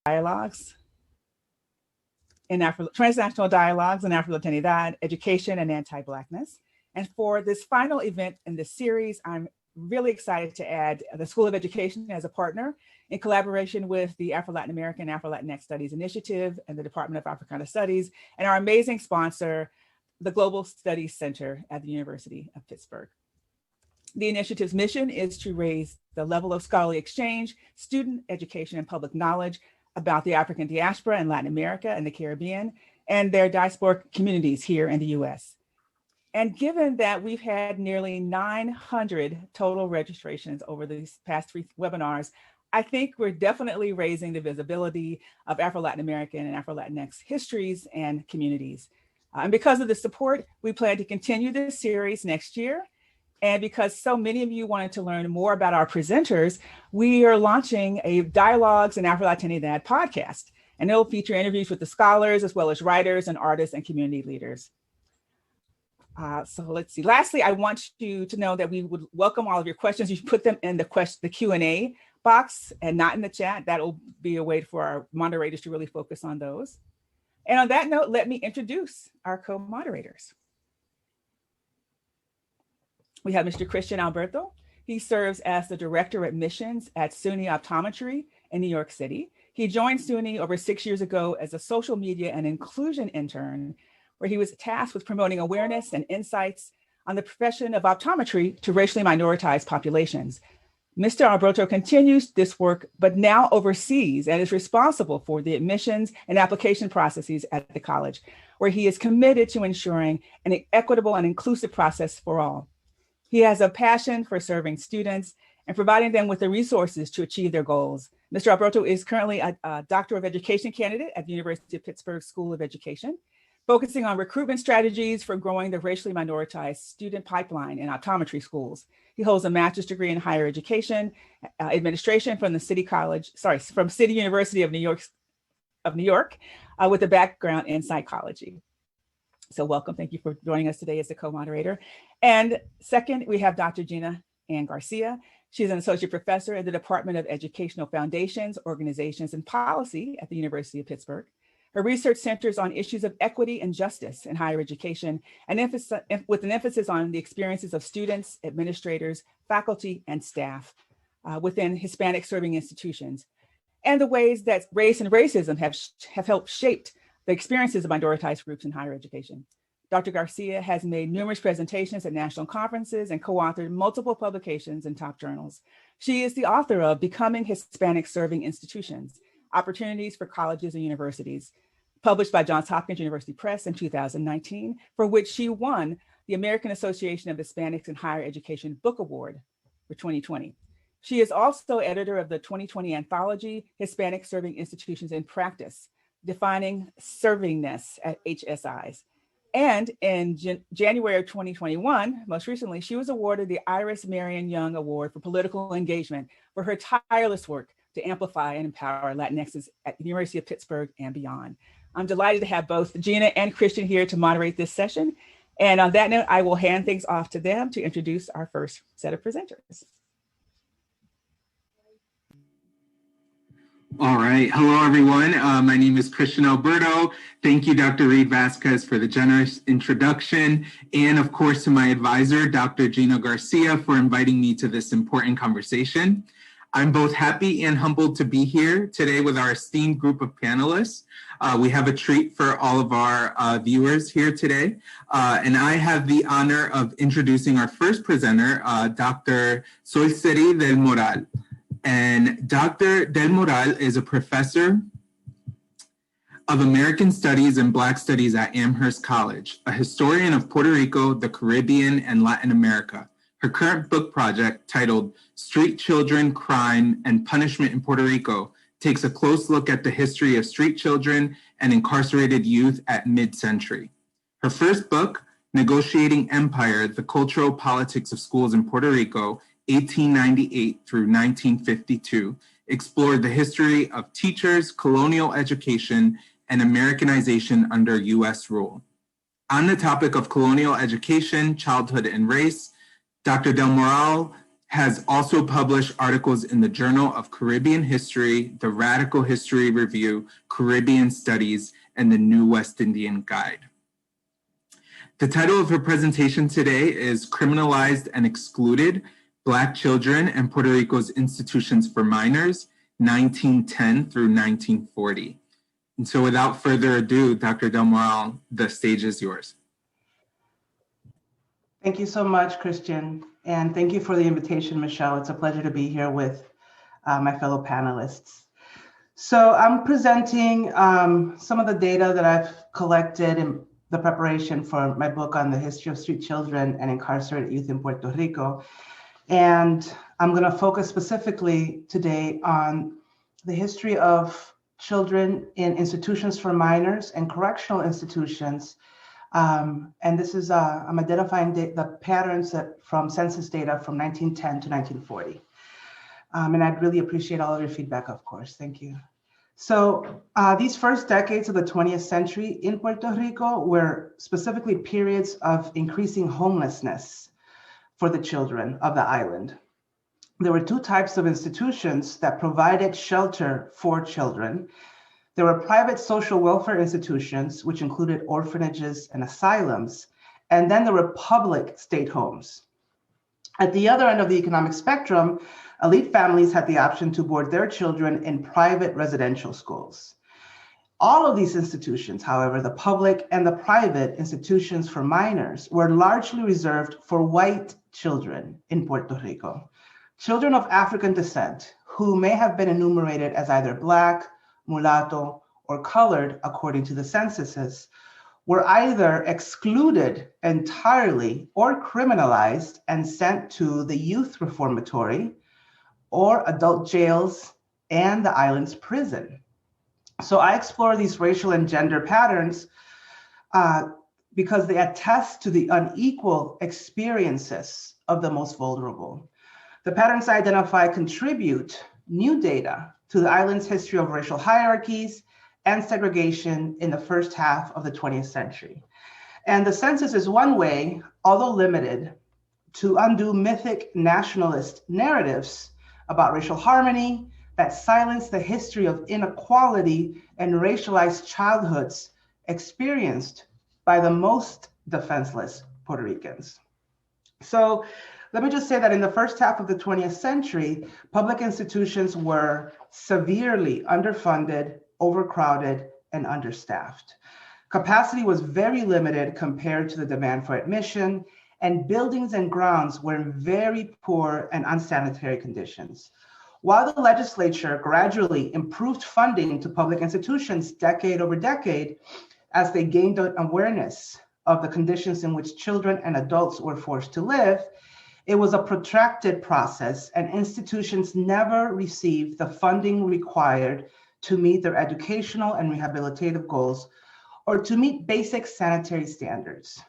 Dialogues Transnational Dialogues in Afrolatinidad, Education and Anti-Blackness. And for this final event in this series, I'm really excited to add the School of Education as a partner in collaboration with the Afro-Latin American Afro-Latinx Studies Initiative and the Department of Africana Studies, and our amazing sponsor, the Global Studies Center at the University of Pittsburgh. The initiative's mission is to raise the level of scholarly exchange, student education, and public knowledge about the African diaspora in Latin America and the Caribbean and their diasporic communities here in the US. And given that we've had nearly 900 total registrations over these past 3 webinars, I think we're definitely raising the visibility of Afro-Latin American and Afro-Latinx histories and communities. And because of the support, we plan to continue this series next year. And because so many of you wanted to learn more about our presenters, we are launching a Dialogues in Afro-Latinidad podcast, and it'll feature interviews with the scholars, as well as writers and artists and community leaders. So let's see. Lastly, I want you to know that we would welcome all of your questions. You should put them in the Q&A box and not in the chat. That'll be a way for our moderators to really focus on those. And on that note, let me introduce our co-moderators. We have Mr. Christian Alberto. He serves as the Director of Admissions at SUNY Optometry in New York City. He joined SUNY over 6 years ago as a social media and inclusion intern, where he was tasked with promoting awareness and insights on the profession of optometry to racially minoritized populations. Mr. Alberto continues this work, but now oversees and is responsible for the admissions and application processes at the college, where he is committed to ensuring an equitable and inclusive process for all. He has a passion for serving students and providing them with the resources to achieve their goals. Mr. Alberto is currently a Doctor of Education candidate at the University of Pittsburgh School of Education, focusing on recruitment strategies for growing the racially minoritized student pipeline in optometry schools. He holds a master's degree in higher education administration from the from City University of New York, with a background in psychology. So welcome, thank you for joining us today as the co-moderator. And second, we have Dr. Gina Ann Garcia. She's an associate professor at the Department of Educational Foundations, Organizations, and Policy at the University of Pittsburgh. Her research centers on issues of equity and justice in higher education, and with an emphasis on the experiences of students, administrators, faculty, and staff within Hispanic serving institutions, and the ways that race and racism have helped shape the experiences of minoritized groups in higher education. Dr. Garcia has made numerous presentations at national conferences and co-authored multiple publications in top journals. She is the author of Becoming Hispanic Serving Institutions, Opportunities for Colleges and Universities, published by Johns Hopkins University Press in 2019, for which she won the American Association of Hispanics in Higher Education Book Award for 2020. She is also editor of the 2020 anthology, Hispanic Serving Institutions in Practice, Defining Servingness at HSIs. And in January of 2021, most recently, she was awarded the Iris Marion Young Award for Political Engagement for her tireless work to amplify and empower Latinxes at the University of Pittsburgh and beyond. I'm delighted to have both Gina and Christian here to moderate this session. And on that note, I will hand things off to them to introduce our first set of presenters. All right. Hello, everyone. My name is Christian Alberto. Thank you, Dr. Reid-Vazquez, for the generous introduction. And of course, to my advisor, Dr. Gina Garcia, for inviting me to this important conversation. I'm both happy and humbled to be here today with our esteemed group of panelists. We have a treat for all of our viewers here today. And I have the honor of introducing our first presenter, Dr. Soyseri del Moral. And Dr. Del Moral is a professor of American Studies and Black Studies at Amherst College, a historian of Puerto Rico, the Caribbean, and Latin America. Her current book project, titled Street Children, Crime, and Punishment in Puerto Rico, takes a close look at the history of street children and incarcerated youth at mid-century. Her first book, Negotiating Empire, The Cultural Politics of Schools in Puerto Rico, 1898 through 1952, explored the history of teachers, colonial education, and Americanization under US rule. On the topic of colonial education, childhood, and race, Dr. Del Moral has also published articles in the Journal of Caribbean History, the Radical History Review, Caribbean Studies, and the New West Indian Guide. The title of her presentation today is Criminalized and Excluded: Black Children and Puerto Rico's Institutions for Minors, 1910 through 1940. And so without further ado, Dr. Del Moral, the stage is yours. Thank you so much, Christian. And thank you for the invitation, Michelle. It's a pleasure to be here with my fellow panelists. So I'm presenting some of the data that I've collected in the preparation for my book on the history of street children and incarcerated youth in Puerto Rico. And I'm going to focus specifically today on the history of children in institutions for minors and correctional institutions. And this is, I'm identifying the patterns from census data from 1910 to 1940. And I'd really appreciate all of your feedback, of course. Thank you. So these first decades of the 20th century in Puerto Rico were specifically periods of increasing homelessness for the children of the island. There were two types of institutions that provided shelter for children. There were private social welfare institutions, which included orphanages and asylums, and then there were public state homes. At the other end of the economic spectrum, elite families had the option to board their children in private residential schools. All of these institutions, however, the public and the private institutions for minors, were largely reserved for white children in Puerto Rico. Children of African descent who may have been enumerated as either Black, mulatto, or colored according to the censuses, were either excluded entirely or criminalized and sent to the youth reformatory or adult jails and the island's prison. So I explore these racial and gender patterns because they attest to the unequal experiences of the most vulnerable. The patterns I identify contribute new data to the island's history of racial hierarchies and segregation in the first half of the 20th century. And the census is one way, although limited, to undo mythic nationalist narratives about racial harmony that silence the history of inequality and racialized childhoods experienced by the most defenseless Puerto Ricans. So let me just say that in the first half of the 20th century, public institutions were severely underfunded, overcrowded, and understaffed. Capacity was very limited compared to the demand for admission, and buildings and grounds were in very poor and unsanitary conditions. While the legislature gradually improved funding to public institutions decade over decade, as they gained awareness of the conditions in which children and adults were forced to live, it was a protracted process, and institutions never received the funding required to meet their educational and rehabilitative goals or to meet basic sanitary standards.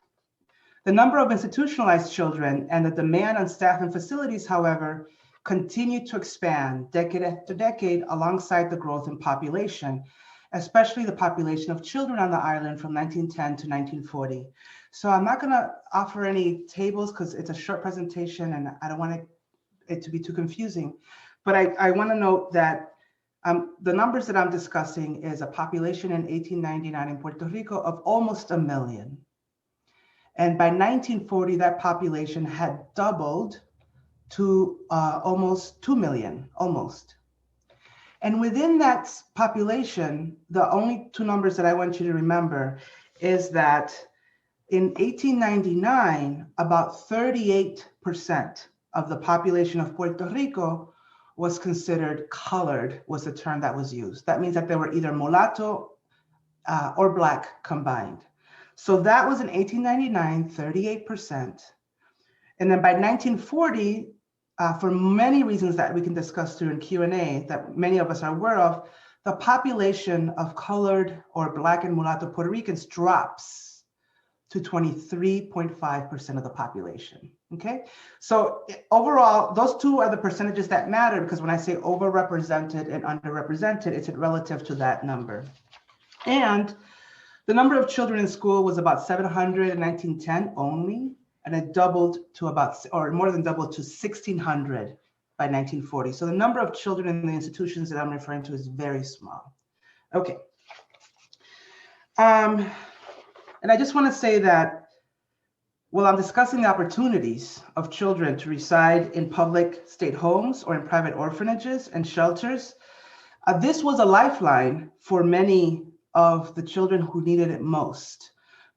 The number of institutionalized children and the demand on staff and facilities, however, continued to expand decade after decade alongside the growth in population, especially the population of children on the island from 1910 to 1940. So I'm not gonna offer any tables because it's a short presentation and I don't want it to be too confusing, but I wanna note that the numbers that I'm discussing is a population in 1899 in Puerto Rico of almost 1 million. And by 1940, that population had doubled to almost 2 million, almost. And within that population, the only two numbers that I want you to remember is that in 1899, about 38% of the population of Puerto Rico was considered colored, was the term that was used. That means that they were either mulatto or Black combined. So that was in 1899, 38%. And then by 1940, for many reasons that we can discuss during Q&A that many of us are aware of, the population of colored or Black and mulatto Puerto Ricans drops to 23.5% of the population, okay? So overall, those two are the percentages that matter because when I say overrepresented and underrepresented, it's relative to that number. And the number of children in school was about 700 in 1910 only, and it doubled to about, or more than doubled to 1,600 by 1940. So the number of children in the institutions that I'm referring to is very small. Okay. And I just want to say that while I'm discussing the opportunities of children to reside in public state homes or in private orphanages and shelters, this was a lifeline for many of the children who needed it most.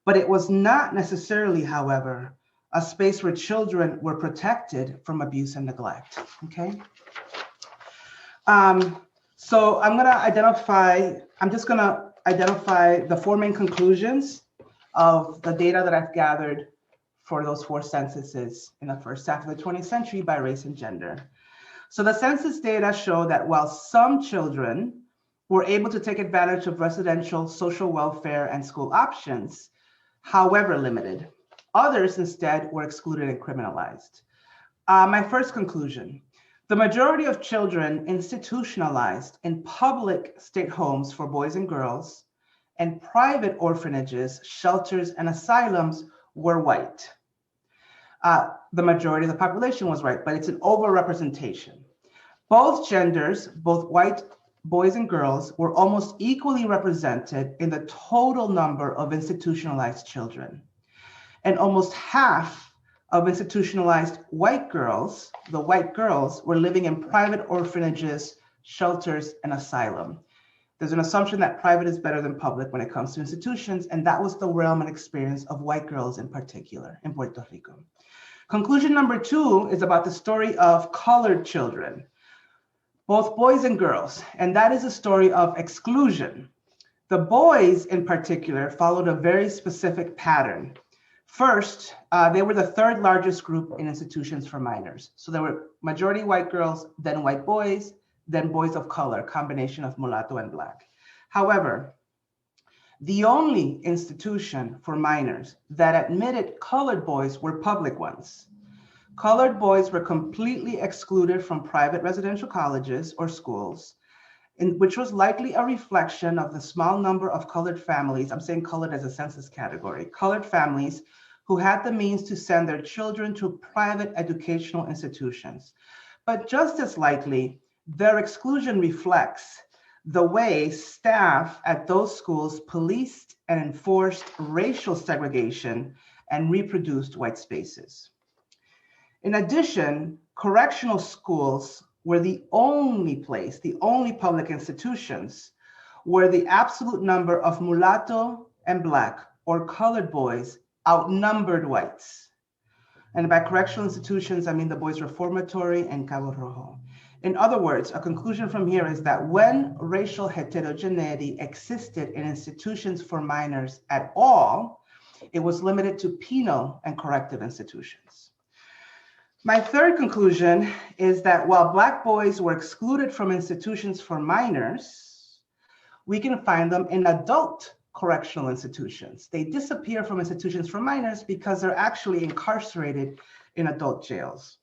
But it was not necessarily, however, a space where children were protected from abuse and neglect, okay? So I'm just gonna identify the four main conclusions of the data that I've gathered for those four censuses in the first half of the 20th century by race and gender. So the census data show that while some children were able to take advantage of residential, social welfare, and school options, however limited, others instead were excluded and criminalized. My first conclusion, the majority of children institutionalized in public state homes for boys and girls and private orphanages, shelters, and asylums were white. The majority of the population was white, but it's an overrepresentation. Both genders, both white boys and girls, were almost equally represented in the total number of institutionalized children. And almost half of institutionalized white girls, the white girls, were living in private orphanages, shelters, and asylum. There's an assumption that private is better than public when it comes to institutions, and that was the realm and experience of white girls in particular in Puerto Rico. Conclusion number two is about the story of colored children, both boys and girls, and that is a story of exclusion. The boys in particular followed a very specific pattern. First, they were the third largest group in institutions for minors. So there were majority white girls, then white boys, then boys of color, combination of mulatto and black. However, the only institution for minors that admitted colored boys were public ones. Colored boys were completely excluded from private residential colleges or schools, which was likely a reflection of the small number of colored families, I'm saying colored as a census category, colored families who had the means to send their children to private educational institutions. But just as likely, their exclusion reflects the way staff at those schools policed and enforced racial segregation and reproduced white spaces. In addition, correctional schools were the only place, the only public institutions where the absolute number of mulatto and black or colored boys outnumbered whites. And by correctional institutions, I mean the boys' reformatory and Cabo Rojo. In other words, a conclusion from here is that when racial heterogeneity existed in institutions for minors at all, it was limited to penal and corrective institutions. My third conclusion is that while Black boys were excluded from institutions for minors, we can find them in adult correctional institutions. They disappear from institutions for minors because they're actually incarcerated in adult jails.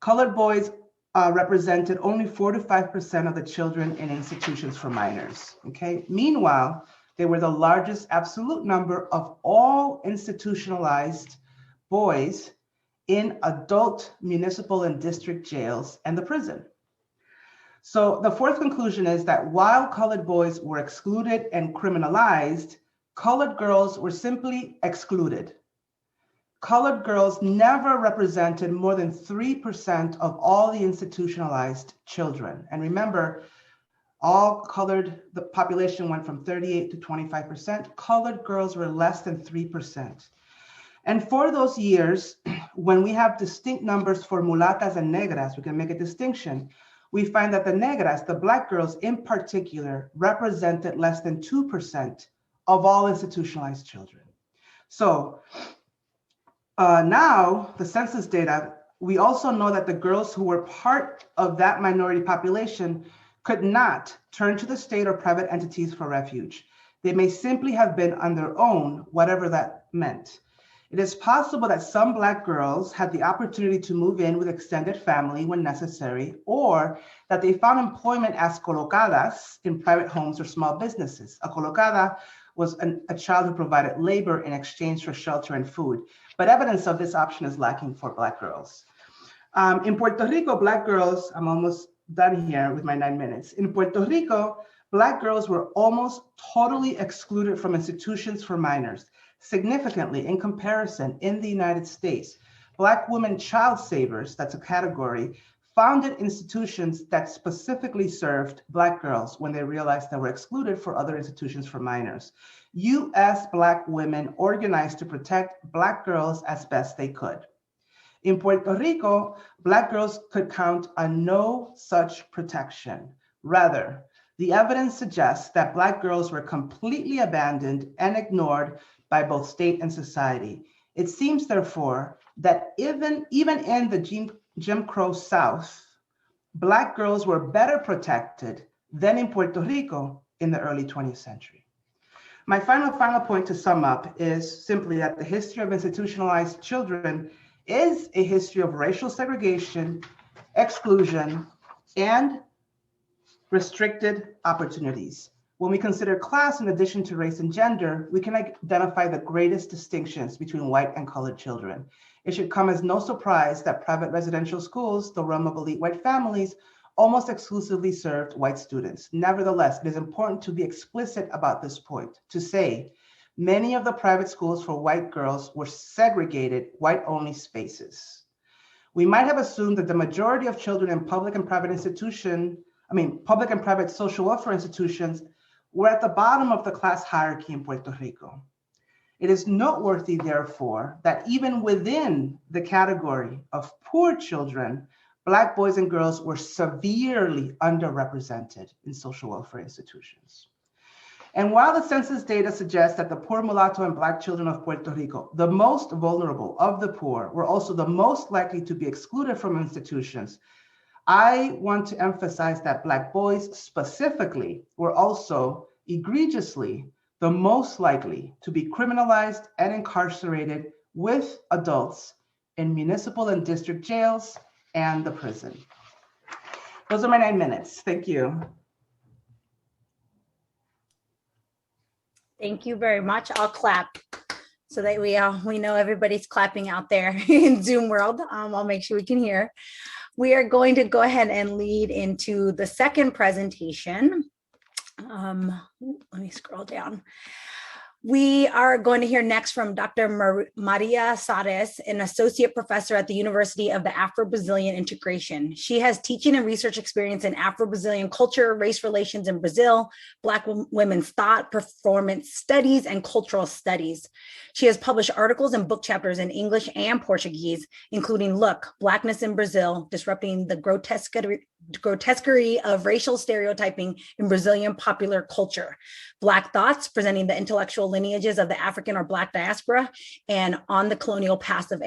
Colored boys represented only 4 to 5% of the children in institutions for minors, okay? Meanwhile, they were the largest absolute number of all institutionalized boys in adult municipal and district jails and the prison. So the fourth conclusion is that while colored boys were excluded and criminalized, colored girls were simply excluded. Colored girls never represented more than 3% of all the institutionalized children. And remember, the population went from 38 to 25%. Colored girls were less than 3%. And for those years, when we have distinct numbers for mulatas and negras, we can make a distinction. We find that the negras, the Black girls in particular, represented less than 2% of all institutionalized children. So now the census data, we also know that the girls who were part of that minority population could not turn to the state or private entities for refuge. They may simply have been on their own, whatever that meant. It is possible that some Black girls had the opportunity to move in with extended family when necessary, or that they found employment as colocadas in private homes or small businesses. A colocada was a child who provided labor in exchange for shelter and food. But evidence of this option is lacking for Black girls. In Puerto Rico, Black girls, I'm almost done here with my 9 minutes. In Puerto Rico, Black girls were almost totally excluded from institutions for minors. Significantly, in comparison, in the United States, Black women child savers, that's a category, founded institutions that specifically served Black girls when they realized they were excluded for other institutions for minors. US Black women organized to protect Black girls as best they could. In Puerto Rico, Black girls could count on no such protection. Rather, the evidence suggests that Black girls were completely abandoned and ignored by both state and society. It seems, therefore, that even in the Jim Crow South, Black girls were better protected than in Puerto Rico in the early 20th century. My final point to sum up is simply that the history of institutionalized children is a history of racial segregation, exclusion, and restricted opportunities. When we consider class in addition to race and gender, we can identify the greatest distinctions between white and colored children. It should come as no surprise that private residential schools, the realm of elite white families, almost exclusively served white students. Nevertheless, it is important to be explicit about this point, to say many of the private schools for white girls were segregated white-only spaces. We might have assumed that the majority of children in public and private social welfare institutions were at the bottom of the class hierarchy in Puerto Rico. It is noteworthy, therefore, that even within the category of poor children, Black boys and girls were severely underrepresented in social welfare institutions. And while the census data suggests that the poor mulatto and Black children of Puerto Rico, the most vulnerable of the poor, were also the most likely to be excluded from institutions, I want to emphasize that Black boys specifically were also egregiously the most likely to be criminalized and incarcerated with adults in municipal and district jails and the prison. Those are my 9 minutes. Thank you. Thank you very much. I'll clap so that we know everybody's clapping out there in Zoom world. I'll make sure we can hear. We are going to go ahead and lead into the second presentation. Let me scroll down. We are going to hear next from Dr. Maria Sares, an associate professor at the University of the Afro-Brazilian Integration. She has teaching and research experience in Afro-Brazilian culture, race relations in Brazil, Black women's thought, performance studies, and cultural studies. She has published articles and book chapters in English and Portuguese, including Look, Blackness in Brazil, Disrupting the Grotesquerie of Racial Stereotyping in Brazilian Popular Culture, Black Thoughts, Presenting the Intellectual Lineages of the African or Black Diaspora, and On the Colonial Past of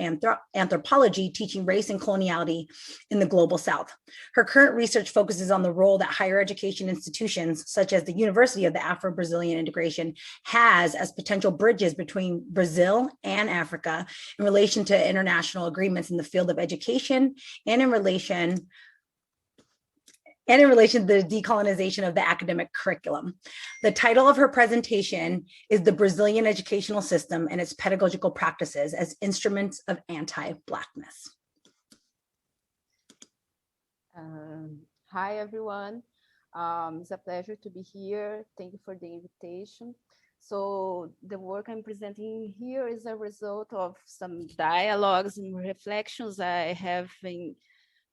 Anthropology, Teaching Race and Coloniality in the Global South. Her current research focuses on the role that higher education institutions, such as the University of the Afro-Brazilian Integration, has as potential bridges between Brazil and Africa in relation to international agreements in the field of education and in relation to the decolonization of the academic curriculum. The title of her presentation is The Brazilian Educational System and Its Pedagogical Practices as Instruments of Anti-Blackness. Hi, everyone. It's a pleasure to be here. Thank you for the invitation. So the work I'm presenting here is a result of some dialogues and reflections I have been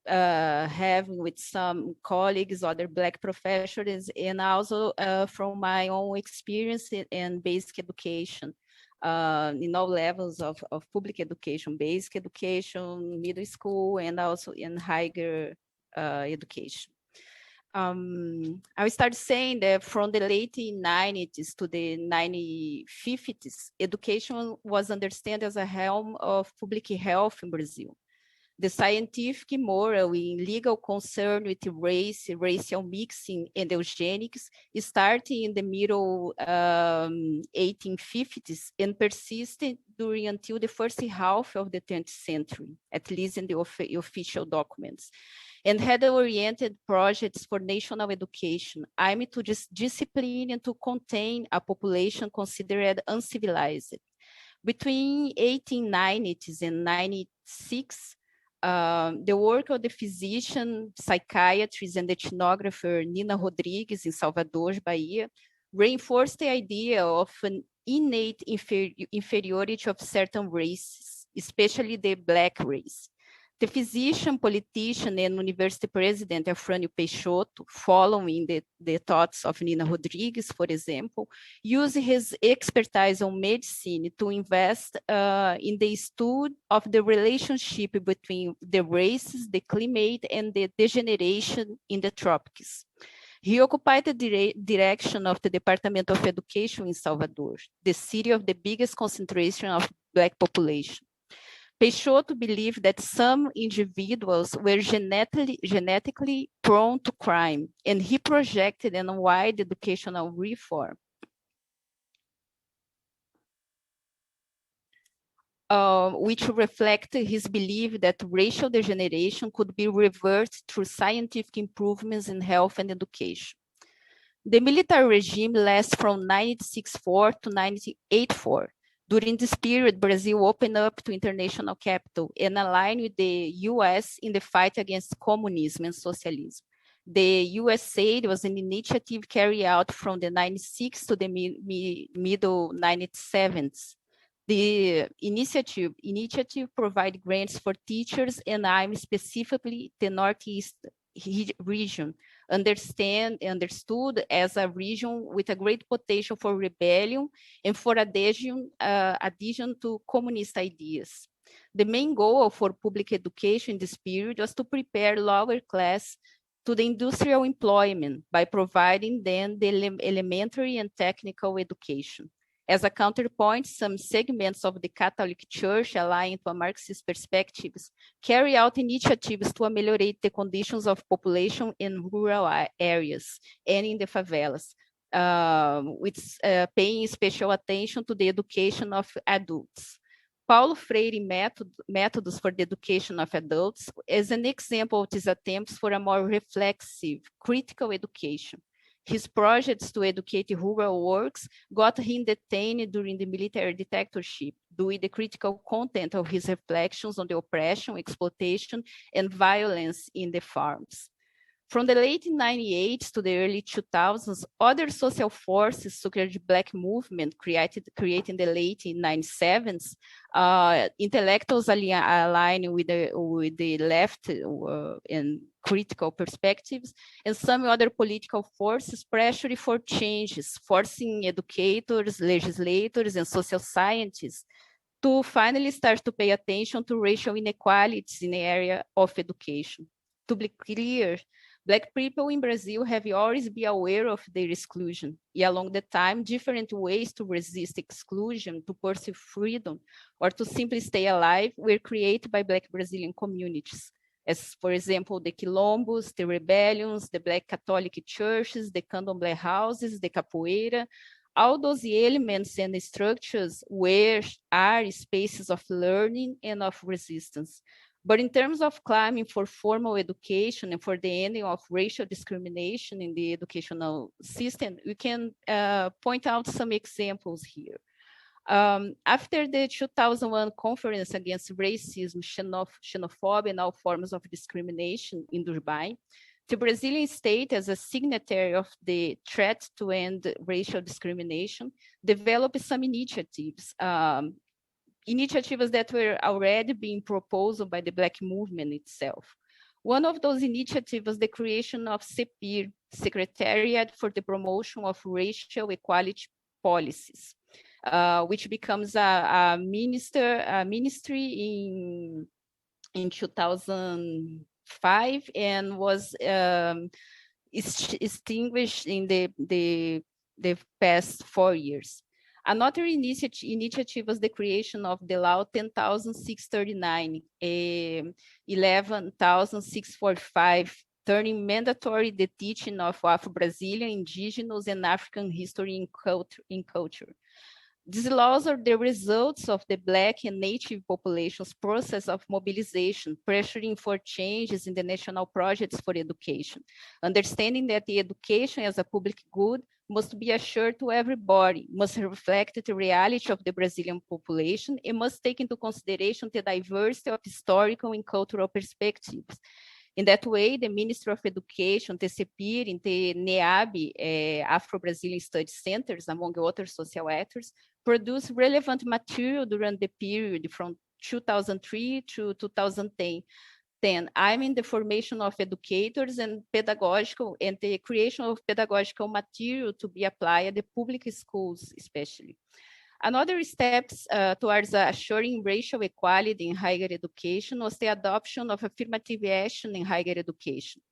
having with some colleagues, other Black professors, and also from my own experience in basic education, in all levels of public education, basic education, middle school, and also in higher education. I will start saying that from the late 90s to the 1950s, education was understood as a realm of public health in Brazil. the scientific, moral, and legal concern with race, racial mixing, and eugenics started in the middle 1850s and persisted during until the first half of the 20th century, at least in the official documents, and had oriented projects for national education, aimed to discipline and to contain a population considered uncivilized. Between 1890s and 96, the work of the physician, psychiatrist, and ethnographer Nina Rodrigues in Salvador, Bahia, reinforced the idea of an innate inferiority of certain races, especially the Black race. The physician, politician, and university president Eufrânio Peixoto, following the thoughts of Nina Rodrigues, for example, used his expertise on medicine to invest in the study of the relationship between the races, the climate, and the degeneration in the tropics. He occupied the direction of the Department of Education in Salvador, the city of the biggest concentration of Black population. Peixoto believed that some individuals were genetically prone to crime, and he projected a wide educational reform. Which reflected his belief that racial degeneration could be reversed through scientific improvements in health and education. The military regime lasts from 1964 to 1984. During this period, Brazil opened up to international capital and aligned with the US in the fight against communism and socialism. The USA was an initiative carried out from the 96 to the middle 97s. The initiative provided grants for teachers, and I'm specifically the Northeast region, understood as a region with a great potential for rebellion and for adhesion to communist ideas. The main goal for public education in this period was to prepare lower class to the industrial employment by providing them the elementary and technical education. As a counterpoint, some segments of the Catholic Church, aligned to Marxist perspectives, carry out initiatives to ameliorate the conditions of population in rural areas and in the favelas, with paying special attention to the education of adults. Paulo Freire Methods for the Education of Adults is an example of these attempts for a more reflexive, critical education. His projects to educate rural works got him detained during the military dictatorship due to the critical content of his reflections on the oppression, exploitation, and violence in the farms. From the late 98s to the early 2000s, other social forces, such as the Black movement created in the late 97s, intellectuals aligned with the left and critical perspectives, and some other political forces pressured for changes, forcing educators, legislators, and social scientists to finally start to pay attention to racial inequalities in the area of education. To be clear, Black people in Brazil have always been aware of their exclusion, and along the time, different ways to resist exclusion, to pursue freedom, or to simply stay alive were created by Black Brazilian communities, as, for example, the quilombos, the rebellions, the Black Catholic churches, the candomblé houses, the capoeira. All those elements and structures are spaces of learning and of resistance. But in terms of climbing for formal education and for the ending of racial discrimination in the educational system, we can point out some examples here. After the 2001 Conference Against Racism, Xenophobia, and All Forms of Discrimination in Durban, the Brazilian state, as a signatory of the Threat to End Racial Discrimination, developed some initiatives that were already being proposed by the Black movement itself. One of those initiatives was the creation of CEPIR, Secretariat for the Promotion of Racial Equality Policies, which becomes a ministry in 2005 and was extinguished in the past 4 years. Another initiative was the creation of the law 10,639, 11,645, turning mandatory the teaching of Afro-Brazilian, indigenous, and African history in culture. These laws are the results of the Black and Native populations' process of mobilization, pressuring for changes in the national projects for education, understanding that the education as a public good must be assured to everybody, must reflect the reality of the Brazilian population, and must take into consideration the diversity of historical and cultural perspectives. In that way, the Ministry of Education, the CEPIR, and the NEAB, Afro-Brazilian Study Centers, among other social actors, produced relevant material during the period from 2003 to 2010. I'm in the formation of educators and pedagogical and the creation of pedagogical material to be applied at the public schools, especially. Another steps towards assuring racial equality in higher education was the adoption of affirmative action in higher education.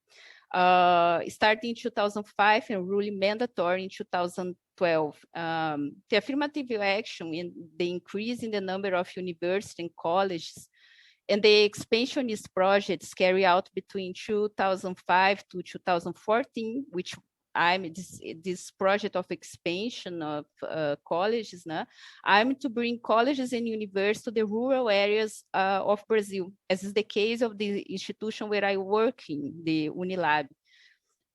Starting in 2005 and ruling mandatory in 2012. The affirmative action in the increase in the number of universities and colleges and the expansionist projects carried out between 2005 to 2014, which this project of expansion of colleges, I'm to bring colleges and universities to the rural areas of Brazil, as is the case of the institution where I work in, the Unilab.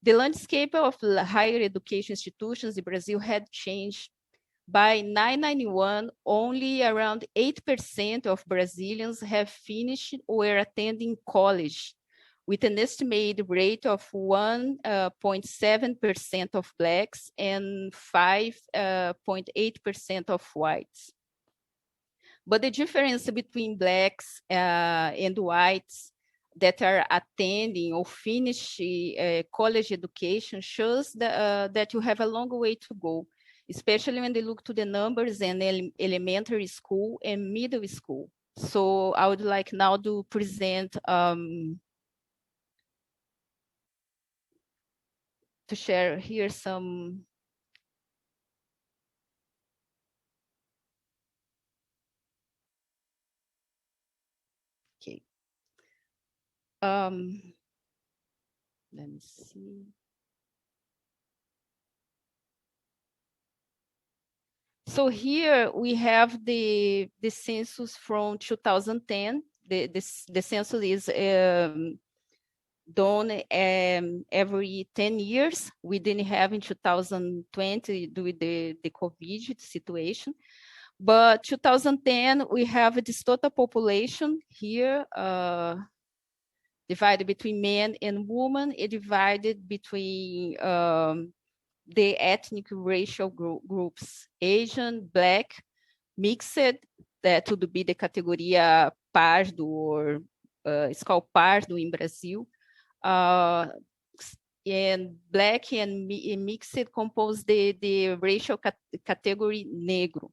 The landscape of higher education institutions in Brazil had changed. By 1991, only around 8% of Brazilians have finished or attending college, with an estimated rate of 1.7% of Blacks and 5.8% of whites. But the difference between Blacks and whites that are attending or finish college education shows that you have a long way to go, especially when they look to the numbers in elementary school and middle school. So I would like now to present, to share here some. Okay. Let me see. So here we have the census from 2010. The census is done every 10 years. We didn't have in 2020 due to the COVID situation. But 2010, we have this total population here, divided between men and women, and divided between the ethnic racial groups, Asian, Black, mixed, that would be the categoria pardo, or it's called pardo in Brazil. And Black and mixed compose the racial category negro.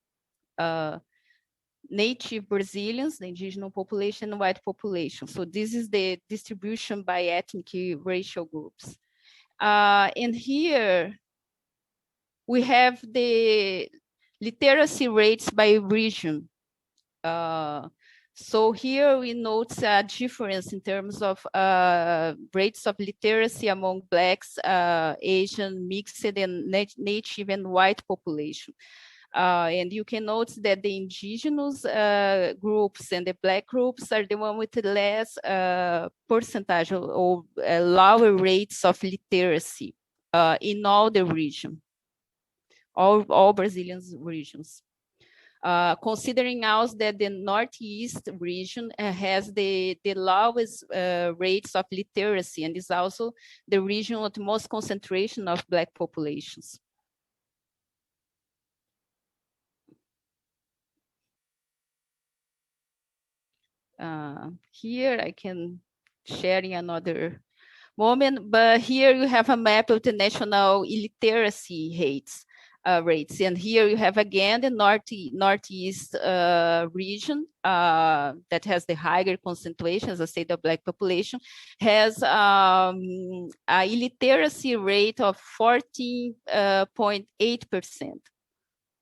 Native Brazilians, the indigenous population, and white population. So this is the distribution by ethnic racial groups. And here we have the literacy rates by region. So here we note a difference in terms of rates of literacy among Blacks, Asian, mixed, and native and white population. And you can note that the indigenous groups and the Black groups are the one with the less percentage or lower rates of literacy in all the region, all Brazilian regions. Considering also that the Northeast region has the lowest rates of literacy, and is also the region with the most concentration of Black populations. Here I can share in another moment, but here you have a map of the national illiteracy rates. And here you have again the Northeast region that has the higher concentration, as I say, the Black population, has a illiteracy rate of 14.8%.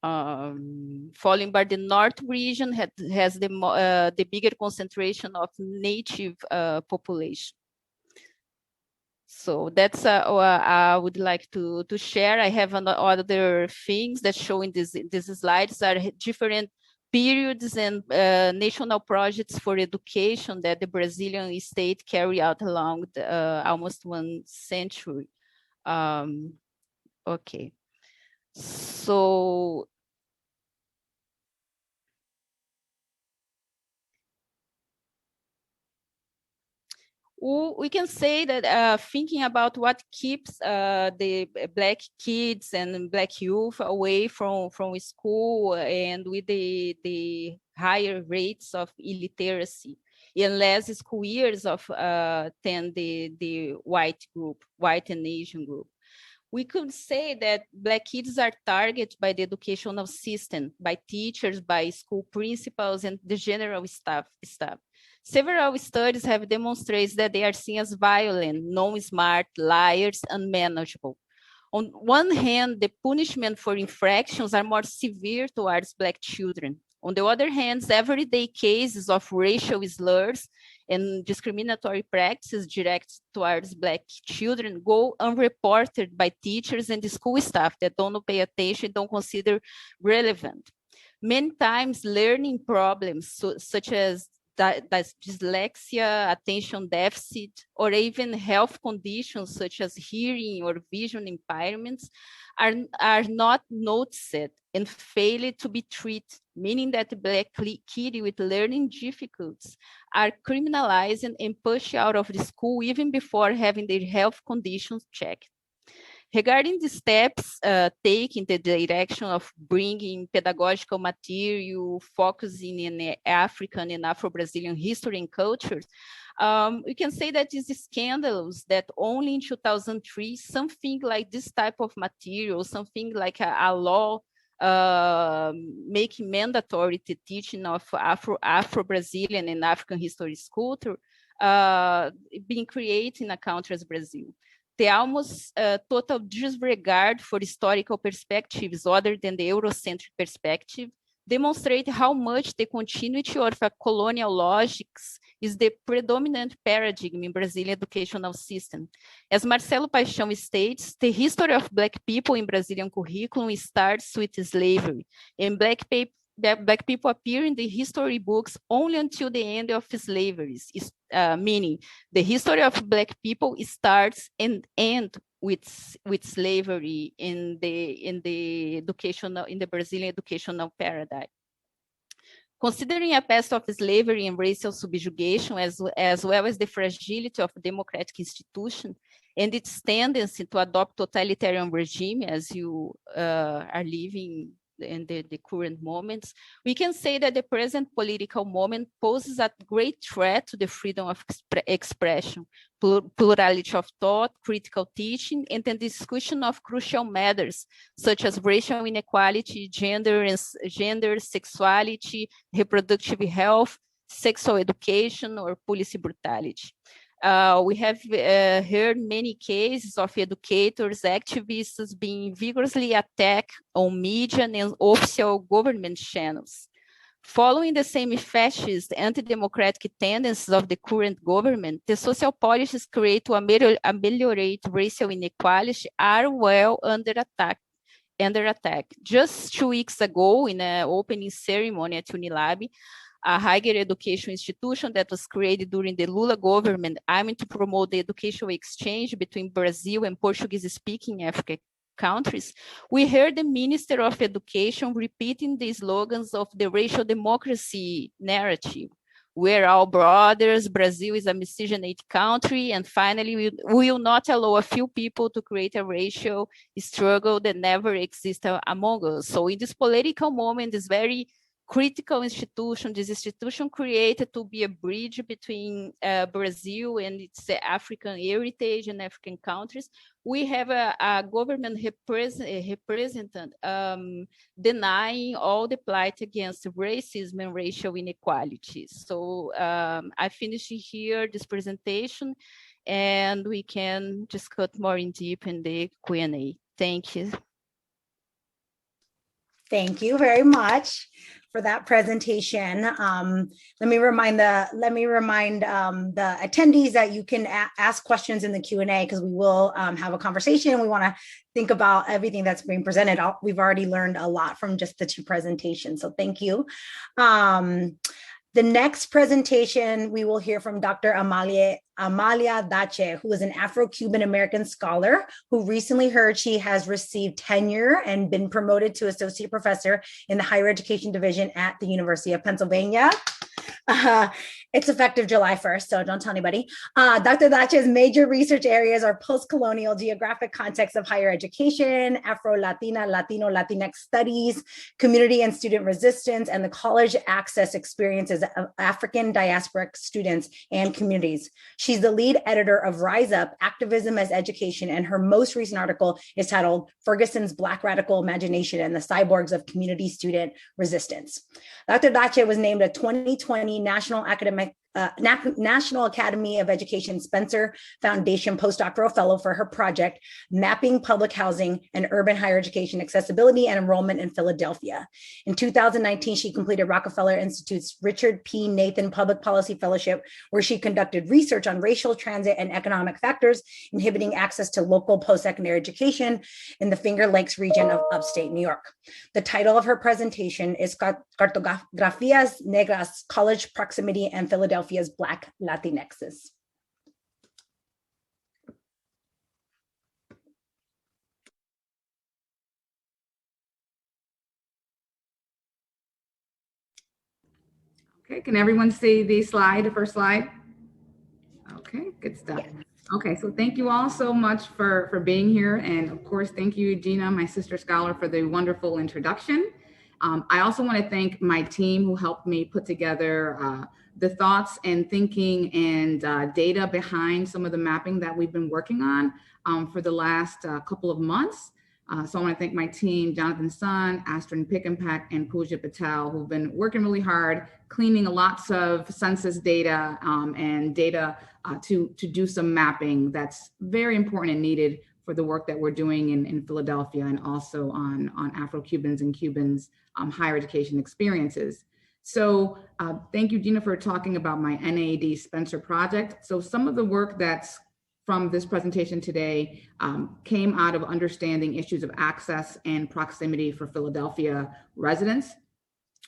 Following by the North region has the bigger concentration of native population. So that's what I would like to share. I have other things that show in these slides are different periods and national projects for education that the Brazilian state carry out along almost 1 century. Okay, so we can say that thinking about what keeps the Black kids and Black youth away from school and with the higher rates of illiteracy in less school years of than the white and Asian group. We could say that Black kids are targeted by the educational system, by teachers, by school principals, and the general staff. Several studies have demonstrated that they are seen as violent, non-smart, liars, unmanageable. On one hand, the punishment for infractions are more severe towards Black children. On the other hand, everyday cases of racial slurs and discriminatory practices directed towards Black children go unreported by teachers and the school staff that don't pay attention, don't consider relevant. Many times, learning problems such as dyslexia, attention deficit, or even health conditions such as hearing or vision impairments are not noticed and fail to be treated, meaning that the Black kids with learning difficulties are criminalized and pushed out of the school even before having their health conditions checked. Regarding the steps taken in the direction of bringing pedagogical material, focusing in African and Afro-Brazilian history and cultures, we can say that it's scandalous that only in 2003, something like this type of material, something like a law making mandatory the teaching of Afro-Brazilian and African history culture being created in a country as Brazil. The almost total disregard for historical perspectives other than the Eurocentric perspective demonstrate how much the continuity of a colonial logics is the predominant paradigm in Brazilian educational system. As Marcelo Paixão states, the history of Black people in Brazilian curriculum starts with slavery, and Black people appear in the history books only until the end of slavery, meaning the history of Black people starts and ends with slavery in the Brazilian educational paradigm. Considering a past of slavery and racial subjugation, as well as the fragility of democratic institutions and its tendency to adopt totalitarian regime, as you are living in the current moments, we can say that the present political moment poses a great threat to the freedom of expression, plurality of thought, critical teaching, and the discussion of crucial matters such as racial inequality, gender, sexuality, reproductive health, sexual education, or police brutality. We have heard many cases of educators, activists being vigorously attacked on media and official government channels. Following the same fascist, anti-democratic tendencies of the current government, the social policies created to ameliorate racial inequality are well under attack. Just 2 weeks ago, in an opening ceremony at Unilab, a higher education institution that was created during the Lula government, aiming to promote the educational exchange between Brazil and Portuguese-speaking African countries, we heard the Minister of Education repeating the slogans of the racial democracy narrative. We're all brothers, Brazil is a miscegenate country, and finally, we will not allow a few people to create a racial struggle that never existed among us. So in this political moment, this very critical institution, this institution created to be a bridge between Brazil and its African heritage and African countries. We have a government representative denying all the plight against racism and racial inequalities. So I finish here this presentation, and we can discuss more in deep in the Q&A. Thank you. Thank you very much for that presentation. Let me remind the attendees that you can ask questions in the Q&A, because we will have a conversation. We want to think about everything that's being presented. We've already learned a lot from just the two presentations, so thank you. The next presentation, we will hear from Dr. Amalia Dace, who is an Afro-Cuban American scholar who recently heard she has received tenure and been promoted to associate professor in the higher education division at the University of Pennsylvania. It's effective July 1st, so don't tell anybody. Dr. Dace's major research areas are post-colonial geographic context of higher education, Afro-Latina, Latino, Latinx studies, community and student resistance, and the college access experiences of African diasporic students and communities. She's the lead editor of Rise Up, Activism as Education, and her most recent article is titled Ferguson's Black Radical Imagination and the Cyborgs of Community Student Resistance. Dr. Dace was named a 2020 National Academy of Education Spencer Foundation postdoctoral fellow for her project, Mapping Public Housing and Urban Higher Education Accessibility and Enrollment in Philadelphia. In 2019, she completed Rockefeller Institute's Richard P. Nathan Public Policy Fellowship, where she conducted research on racial, transit, and economic factors inhibiting access to local post-secondary education in the Finger Lakes region of upstate New York. The title of her presentation is Cartografías Negras, College Proximity and Philadelphia's Black Latinxes. Okay, can everyone see the slide, the first slide? Okay, good stuff. Yeah. Okay, so thank you all so much for being here. And of course, thank you, Gina, my sister scholar, for the wonderful introduction. I also want to thank my team who helped me put together the thoughts and thinking and data behind some of the mapping that we've been working on for the last couple of months. So I want to thank my team, Jonathan Sun, Astrid Pickenpack, and Pooja Patel, who've been working really hard, cleaning lots of census data and data to do some mapping that's very important and needed for the work that we're doing in Philadelphia and also on Afro-Cubans and Cubans higher education experiences. So thank you, Gina, for talking about my NAAD Spencer project. So some of the work that's from this presentation today came out of understanding issues of access and proximity for Philadelphia residents.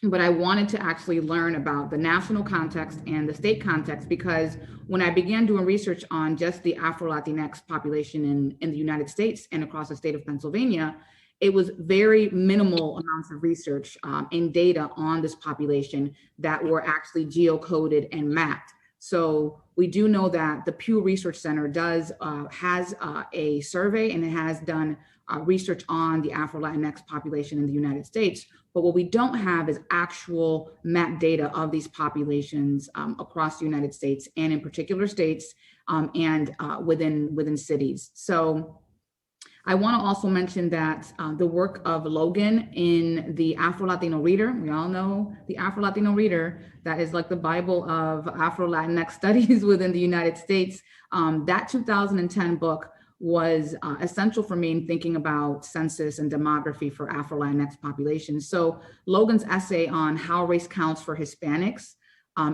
But I wanted to actually learn about the national context and the state context, because when I began doing research on just the Afro-Latinx population in the United States and across the state of Pennsylvania, it was very minimal amounts of research and data on this population that were actually geocoded and mapped. So we do know that the Pew Research Center has a survey, and it has done research on the Afro-Latinx population in the United States. But what we don't have is actual map data of these populations across the United States, and in particular states and within cities. So I want to also mention that the work of Logan in the Afro-Latino Reader, we all know the Afro-Latino Reader, that is like the Bible of Afro-Latinx studies within the United States. That 2010 book was essential for me in thinking about census and demography for Afro-Latinx populations. So Logan's essay on how race counts for Hispanics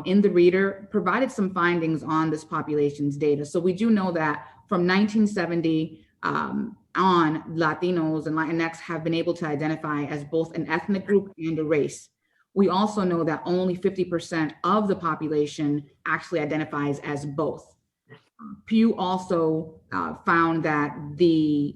in the Reader provided some findings on this population's data. So we do know that from 1970 on, Latinos and Latinx have been able to identify as both an ethnic group and a race. We also know that only 50% of the population actually identifies as both. Pew also found that the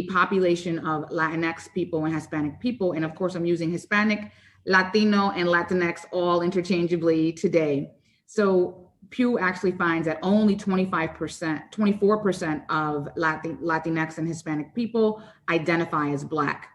population of Latinx people and Hispanic people, and of course I'm using Hispanic, Latino, and Latinx all interchangeably today. So Pew actually finds that only 24% of Latinx and Hispanic people identify as Black.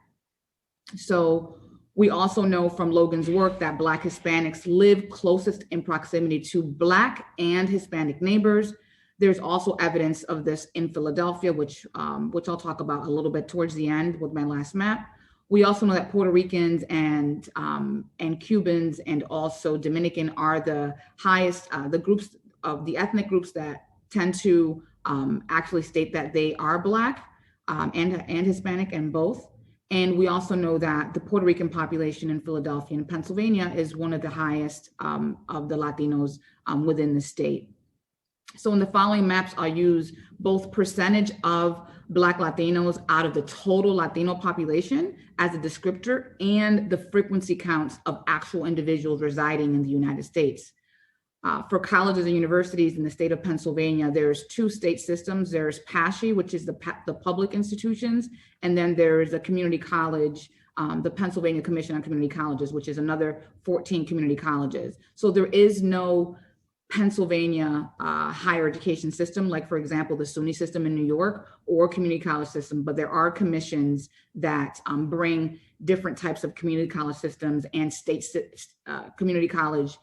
So we also know from Logan's work that Black Hispanics live closest in proximity to Black and Hispanic neighbors. There's also evidence of this in Philadelphia, which I'll talk about a little bit towards the end with my last map. We also know that Puerto Ricans and Cubans and also Dominican are the highest, the groups of the ethnic groups that tend to actually state that they are Black and Hispanic and both. And we also know that the Puerto Rican population in Philadelphia and Pennsylvania is one of the highest of the Latinos within the state. So in the following maps, I'll use both percentage of Black Latinos out of the total Latino population as a descriptor and the frequency counts of actual individuals residing in the United States. For colleges and universities in the state of Pennsylvania, there's two state systems. There's PASHE, which is the public institutions, and then there's a community college, the Pennsylvania Commission on Community Colleges, which is another 14 community colleges. So there is no Pennsylvania higher education system, like for example, the SUNY system in New York or community college system, but there are commissions that bring different types of community college systems and state community college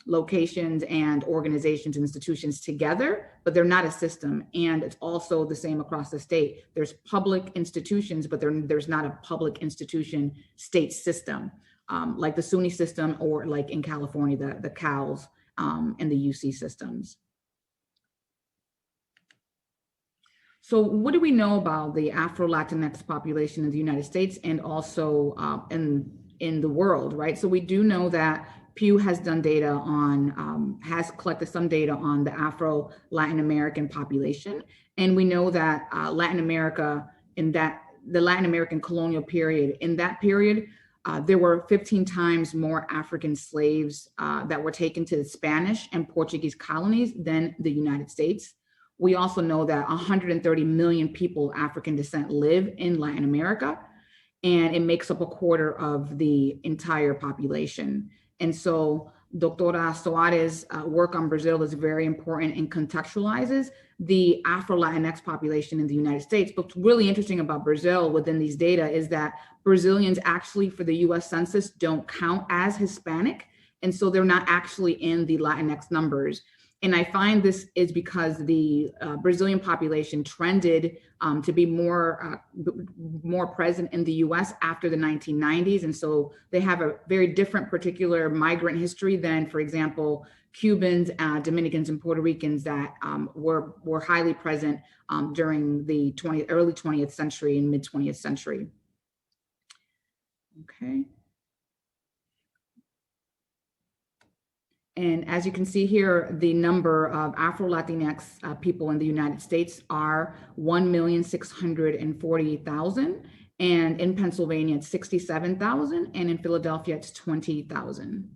locations and organizations and institutions together, but they're not a system. And it's also the same across the state. There's public institutions, but there's not a public institution state system, like the SUNY system or like in California, the CALS and the UC systems. So what do we know about the Afro-Latinx population in the United States and also in the world, right? So we do know that Pew has done data on, has collected some data on the Afro-Latin American population. And we know that Latin America, the Latin American colonial period, in that period, there were 15 times more African slaves that were taken to the Spanish and Portuguese colonies than the United States. We also know that 130 million people of African descent live in Latin America, and it makes up a quarter of the entire population. And so Doctora Soares' work on Brazil is very important and contextualizes the Afro-Latinx population in the United States. But what's really interesting about Brazil within these data is that Brazilians actually for the US Census don't count as Hispanic. And so they're not actually in the Latinx numbers. And I find this is because the Brazilian population trended to be more present in the US after the 1990s. And so they have a very different particular migrant history than, for example, Cubans, Dominicans, and Puerto Ricans that were highly present during the early 20th century and mid 20th century. Okay. And as you can see here, the number of Afro-Latinx people in the United States are 1,640,000. And in Pennsylvania, it's 67,000. And in Philadelphia, it's 20,000.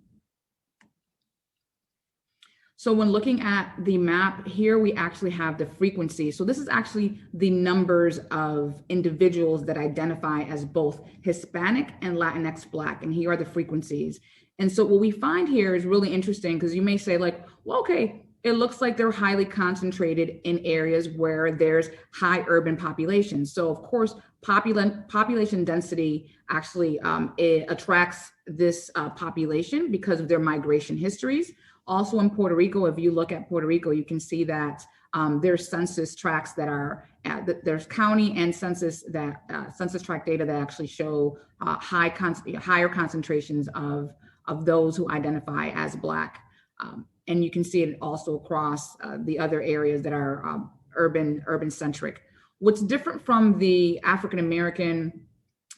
So when looking at the map here, we actually have the frequency. So this is actually the numbers of individuals that identify as both Hispanic and Latinx Black. And here are the frequencies. And so what we find here is really interesting because you may say like, well, okay, it looks like they're highly concentrated in areas where there's high urban population. So of course, population density actually it attracts this population because of their migration histories. Also in Puerto Rico, if you look at Puerto Rico, you can see that there's census tracts that are, there's county and census tract data that actually show higher concentrations of those who identify as Black. And you can see it also across the other areas that are urban centric. What's different from the African American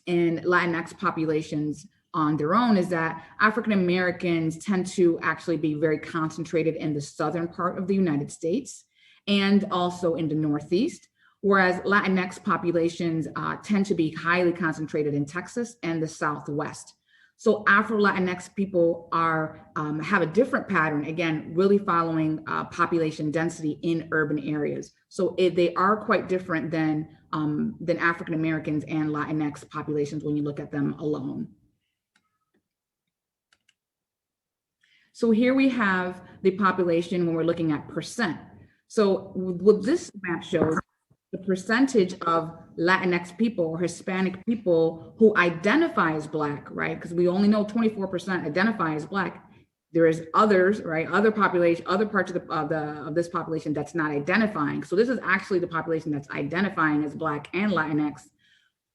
and Latinx populations on their own is that African Americans tend to actually be very concentrated in the southern part of the United States and also in the Northeast, whereas Latinx populations tend to be highly concentrated in Texas and the Southwest. So Afro-Latinx people have a different pattern, again, really following population density in urban areas. So they are quite different than African Americans and Latinx populations when you look at them alone. So here we have the population when we're looking at percent. So what this map shows, the percentage of Latinx people or Hispanic people who identify as Black, right? Because we only know 24% identify as Black. There is others, right? Other parts of this population that's not identifying. So this is actually the population that's identifying as Black and Latinx.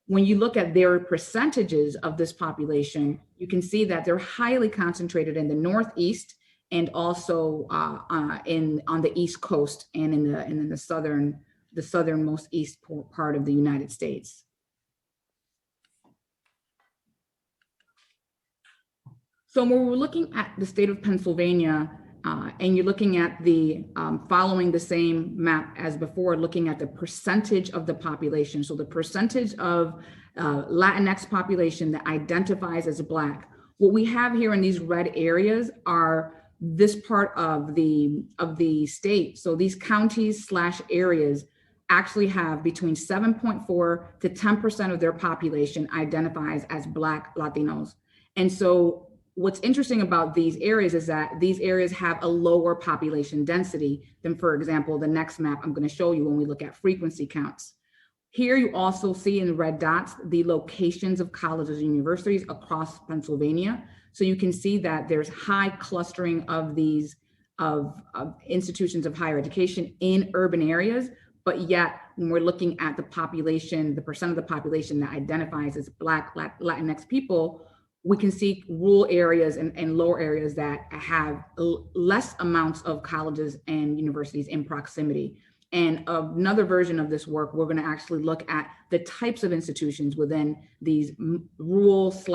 When you look at their percentages of this population, you can see that they're highly concentrated in the Northeast and also on the East Coast and in the southernmost east part of the United States. So when we're looking at the state of Pennsylvania, and you're looking at the, following the same map as before, looking at the percentage of the population. So the percentage of Latinx population that identifies as Black. What we have here in these red areas are this part of the state. So these counties / areas actually have between 7.4 to 10% of their population identifies as Black Latinos. And so what's interesting about these areas is that these areas have a lower population density than, for example, the next map I'm going to show you when we look at frequency counts. Here you also see in the red dots the locations of colleges and universities across Pennsylvania. So you can see that there's high clustering of these of institutions of higher education in urban areas, but yet when we're looking at the population, the percent of the population that identifies as Black Latinx people, we can see rural areas and lower areas that have less amounts of colleges and universities in proximity. And another version of this work, we're going to actually look at the types of institutions within these rural /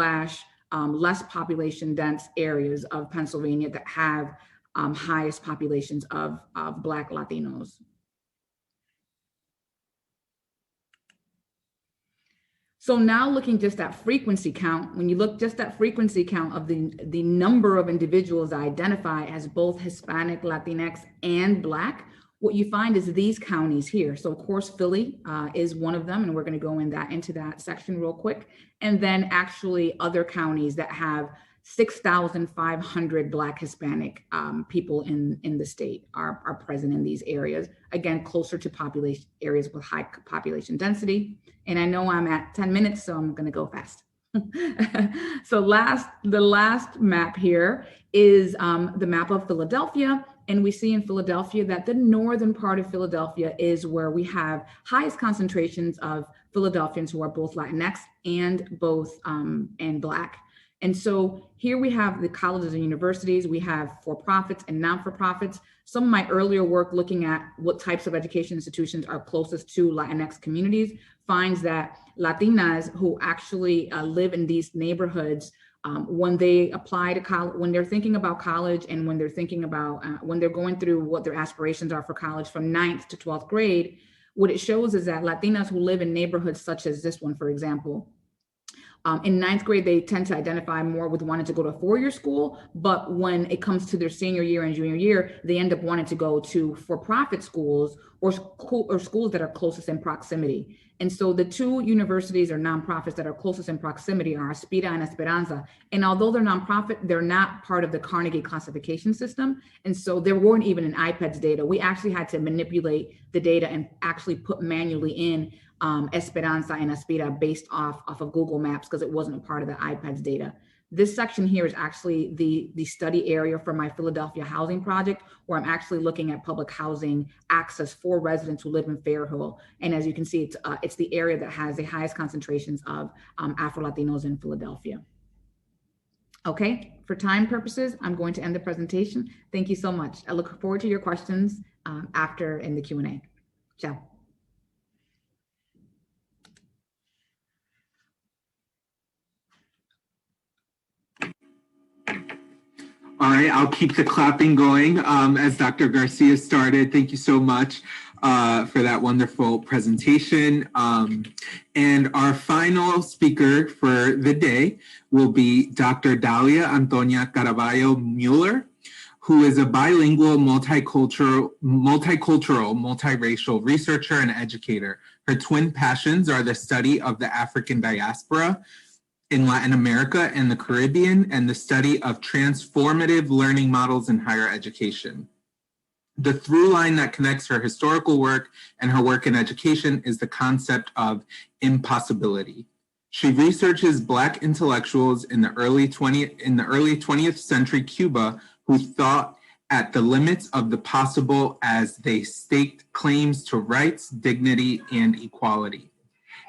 less population dense areas of Pennsylvania that have highest populations of Black Latinos. So now looking just at frequency count, when you look just at frequency count of the number of individuals that identify as both Hispanic, Latinx, and Black, what you find is these counties here. So of course, Philly is one of them, and we're going to go into that section real quick. And then actually other counties that have 6,500 Black Hispanic people in the state are present in these areas. Again, closer to population areas with high population density. And I know I'm at 10 minutes, so I'm going to go fast. So the last map here is the map of Philadelphia. And we see in Philadelphia that the northern part of Philadelphia is where we have highest concentrations of Philadelphians who are both Latinx and Black. And so here we have the colleges and universities, we have for-profits and non-for-profits. Some of my earlier work looking at what types of education institutions are closest to Latinx communities finds that Latinas who actually live in these neighborhoods, when they apply to college, when they're thinking about college and when they're thinking about, when they're going through what their aspirations are for college from 9th to 12th grade, what it shows is that Latinas who live in neighborhoods such as this one, for example, in 9th grade, they tend to identify more with wanting to go to a 4-year school, but when it comes to their senior year and junior year, they end up wanting to go to for-profit schools or schools that are closest in proximity. And so the two universities or nonprofits that are closest in proximity are Aspira and Esperanza. And although they're nonprofit, they're not part of the Carnegie classification system. And so there weren't even an IPEDS data. We actually had to manipulate the data and actually put manually in Esperanza and Aspira based off of Google Maps because it wasn't a part of the IPEDS data. This section here is actually the study area for my Philadelphia housing project, where I'm actually looking at public housing access for residents who live in Fairhill. And as you can see, it's the area that has the highest concentrations of Afro-Latinos in Philadelphia. Okay, for time purposes, I'm going to end the presentation. Thank you so much. I look forward to your questions after in the Q&A. Ciao. All right, I'll keep the clapping going as Dr. Garcia started. Thank you so much for that wonderful presentation. And our final speaker for the day will be Dr. Dalia Antonia Caraballo Mueller, who is a bilingual, multicultural, multiracial researcher and educator. Her twin passions are the study of the African diaspora in Latin America and the Caribbean, and the study of transformative learning models in higher education. The through line that connects her historical work and her work in education is the concept of impossibility. She researches Black intellectuals in the early 20th century Cuba who thought at the limits of the possible as they staked claims to rights, dignity, and equality.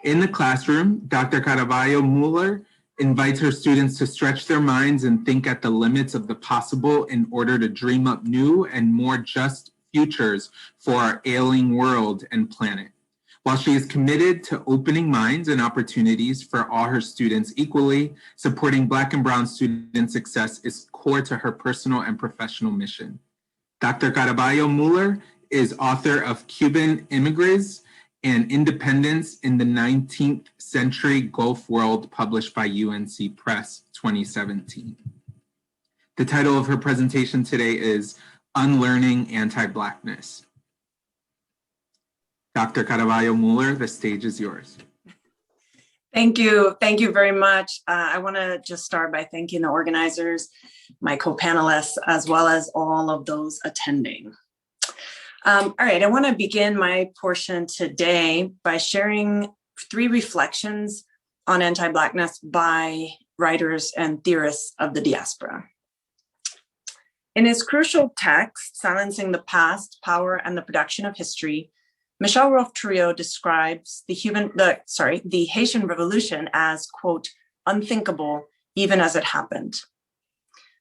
In the classroom, Dr. Caraballo Mueller invites her students to stretch their minds and think at the limits of the possible in order to dream up new and more just futures for our ailing world and planet. While she is committed to opening minds and opportunities for all her students equally, supporting Black and Brown student success is core to her personal and professional mission. Dr. Caraballo Mueller is author of Cuban Immigrants and Independence in the 19th Century Gulf World, published by UNC Press 2017. The title of her presentation today is Unlearning Anti-Blackness. Dr. Caraballo Mueller, the stage is yours. Thank you. Thank you very much. I want to just start by thanking the organizers, my co-panelists, as well as all of those attending. All right, I want to begin my portion today by sharing 3 reflections on anti-Blackness by writers and theorists of the diaspora. In his crucial text, Silencing the Past, Power and the Production of History, Michel Rolfe-Trouillot describes the Haitian Revolution as, quote, unthinkable even as it happened.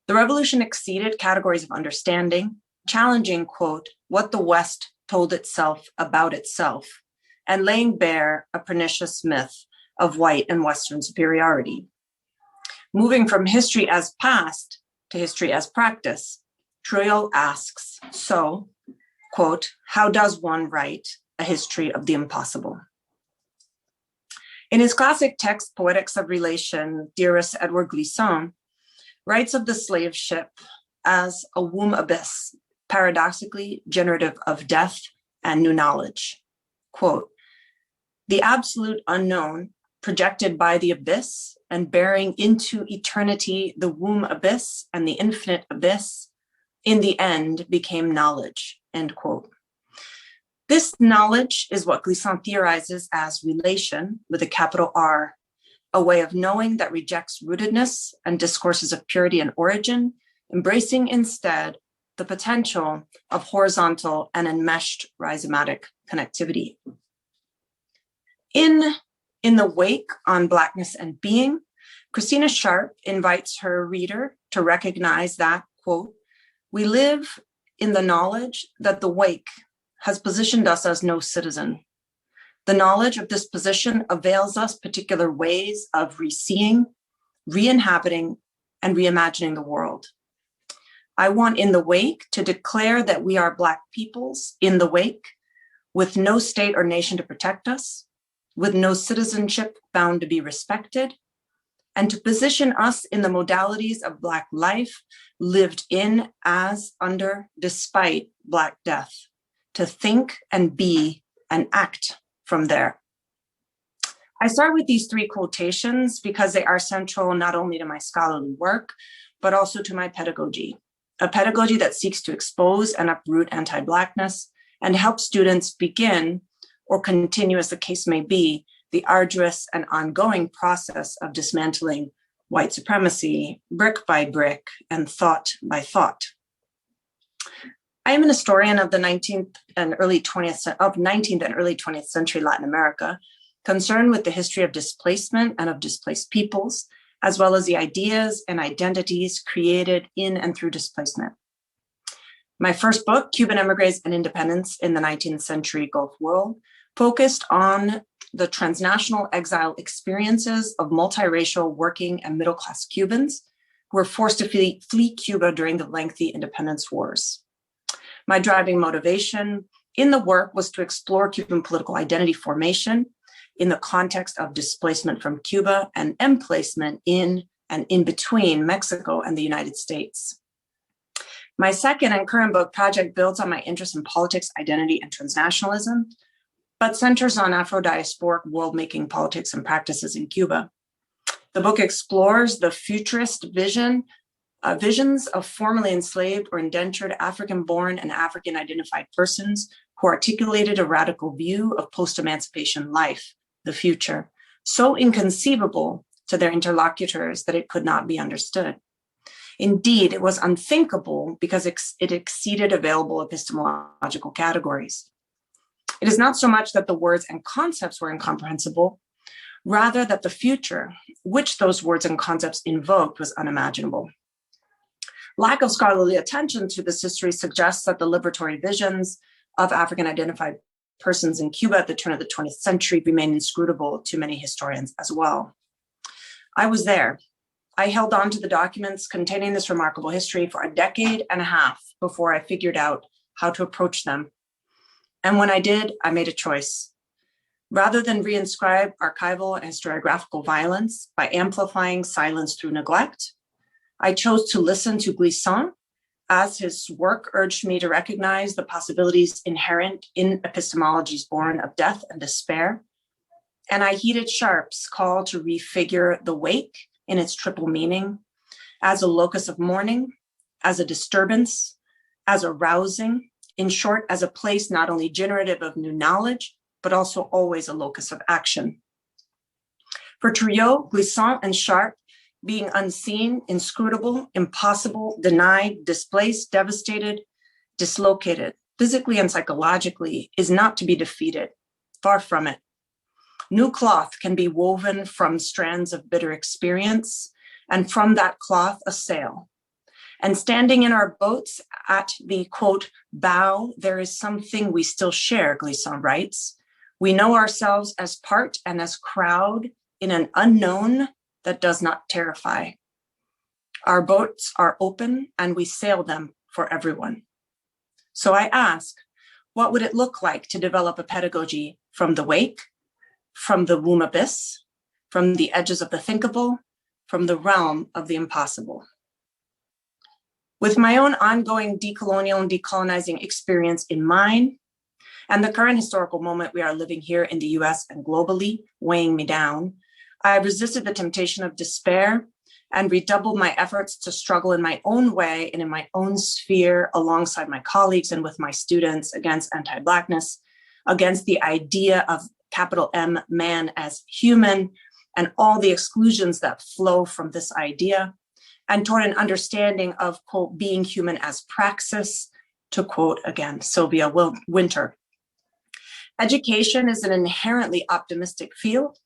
The revolution exceeded categories of understanding, challenging, quote, what the West told itself about itself, and laying bare a pernicious myth of white and Western superiority. Moving from history as past to history as practice, Trouillot asks, so, quote, how does one write a history of the impossible? In his classic text, Poetics of Relation, theorist Edward Glissant writes of the slave ship as a womb abyss, paradoxically generative of death and new knowledge. Quote, the absolute unknown projected by the abyss and bearing into eternity the womb abyss and the infinite abyss, in the end became knowledge, end quote. This knowledge is what Glissant theorizes as relation with a capital R, a way of knowing that rejects rootedness and discourses of purity and origin, embracing instead the potential of horizontal and enmeshed rhizomatic connectivity. In the Wake on Blackness and Being, Christina Sharp invites her reader to recognize that, quote, we live in the knowledge that the wake has positioned us as no citizen. The knowledge of this position avails us particular ways of re-seeing, re-inhabiting, and reimagining the world. I want in the wake to declare that we are Black peoples in the wake, with no state or nation to protect us, with no citizenship bound to be respected, and to position us in the modalities of Black life lived in, as, under, despite Black death, to think and be and act from there. I start with these 3 quotations because they are central not only to my scholarly work, but also to my pedagogy, a pedagogy that seeks to expose and uproot anti-Blackness and help students begin, or continue as the case may be, the arduous and ongoing process of dismantling white supremacy, brick by brick and thought by thought. I am an historian of the 19th and early 20th century Latin America, concerned with the history of displacement and of displaced peoples, as well as the ideas and identities created in and through displacement. My first book, Cuban Immigrants and Independence in the 19th Century Gulf World, focused on the transnational exile experiences of multiracial working and middle-class Cubans who were forced to flee Cuba during the lengthy independence wars. My driving motivation in the work was to explore Cuban political identity formation in the context of displacement from Cuba and emplacement in and in between Mexico and the United States. My second and current book project builds on my interest in politics, identity, and transnationalism, but centers on Afro-diasporic world-making politics and practices in Cuba. The book explores the futurist visions of formerly enslaved or indentured African-born and African-identified persons who articulated a radical view of post-emancipation life, the future, so inconceivable to their interlocutors that it could not be understood. Indeed, it was unthinkable because it exceeded available epistemological categories. It is not so much that the words and concepts were incomprehensible, rather that the future, which those words and concepts invoked, was unimaginable. Lack of scholarly attention to this history suggests that the liberatory visions of African-identified persons in Cuba at the turn of the 20th century remain inscrutable to many historians as well. I was there. I held on to the documents containing this remarkable history for a decade and a half before I figured out how to approach them. And when I did, I made a choice. Rather than reinscribe archival and historiographical violence by amplifying silence through neglect, I chose to listen to Glissant as his work urged me to recognize the possibilities inherent in epistemologies born of death and despair. And I heeded Sharp's call to refigure the wake in its triple meaning, as a locus of mourning, as a disturbance, as a rousing, in short, as a place not only generative of new knowledge, but also always a locus of action. For Triot, Glissant, and Sharp, being unseen, inscrutable, impossible, denied, displaced, devastated, dislocated, physically and psychologically, is not to be defeated. Far from it. New cloth can be woven from strands of bitter experience, and from that cloth a sail. And standing in our boats at the, quote, bow, there is something we still share, Glissant writes. We know ourselves as part and as crowd in an unknown that does not terrify. Our boats are open and we sail them for everyone. So I ask, what would it look like to develop a pedagogy from the wake, from the womb abyss, from the edges of the thinkable, from the realm of the impossible? With my own ongoing decolonial and decolonizing experience in mind, and the current historical moment we are living here in the US and globally weighing me down, I resisted the temptation of despair and redoubled my efforts to struggle in my own way and in my own sphere alongside my colleagues and with my students against anti-Blackness, against the idea of capital M, man as human, and all the exclusions that flow from this idea, and toward an understanding of, quote, being human as praxis, to quote again, Sylvia Wynter. Education is an inherently optimistic field.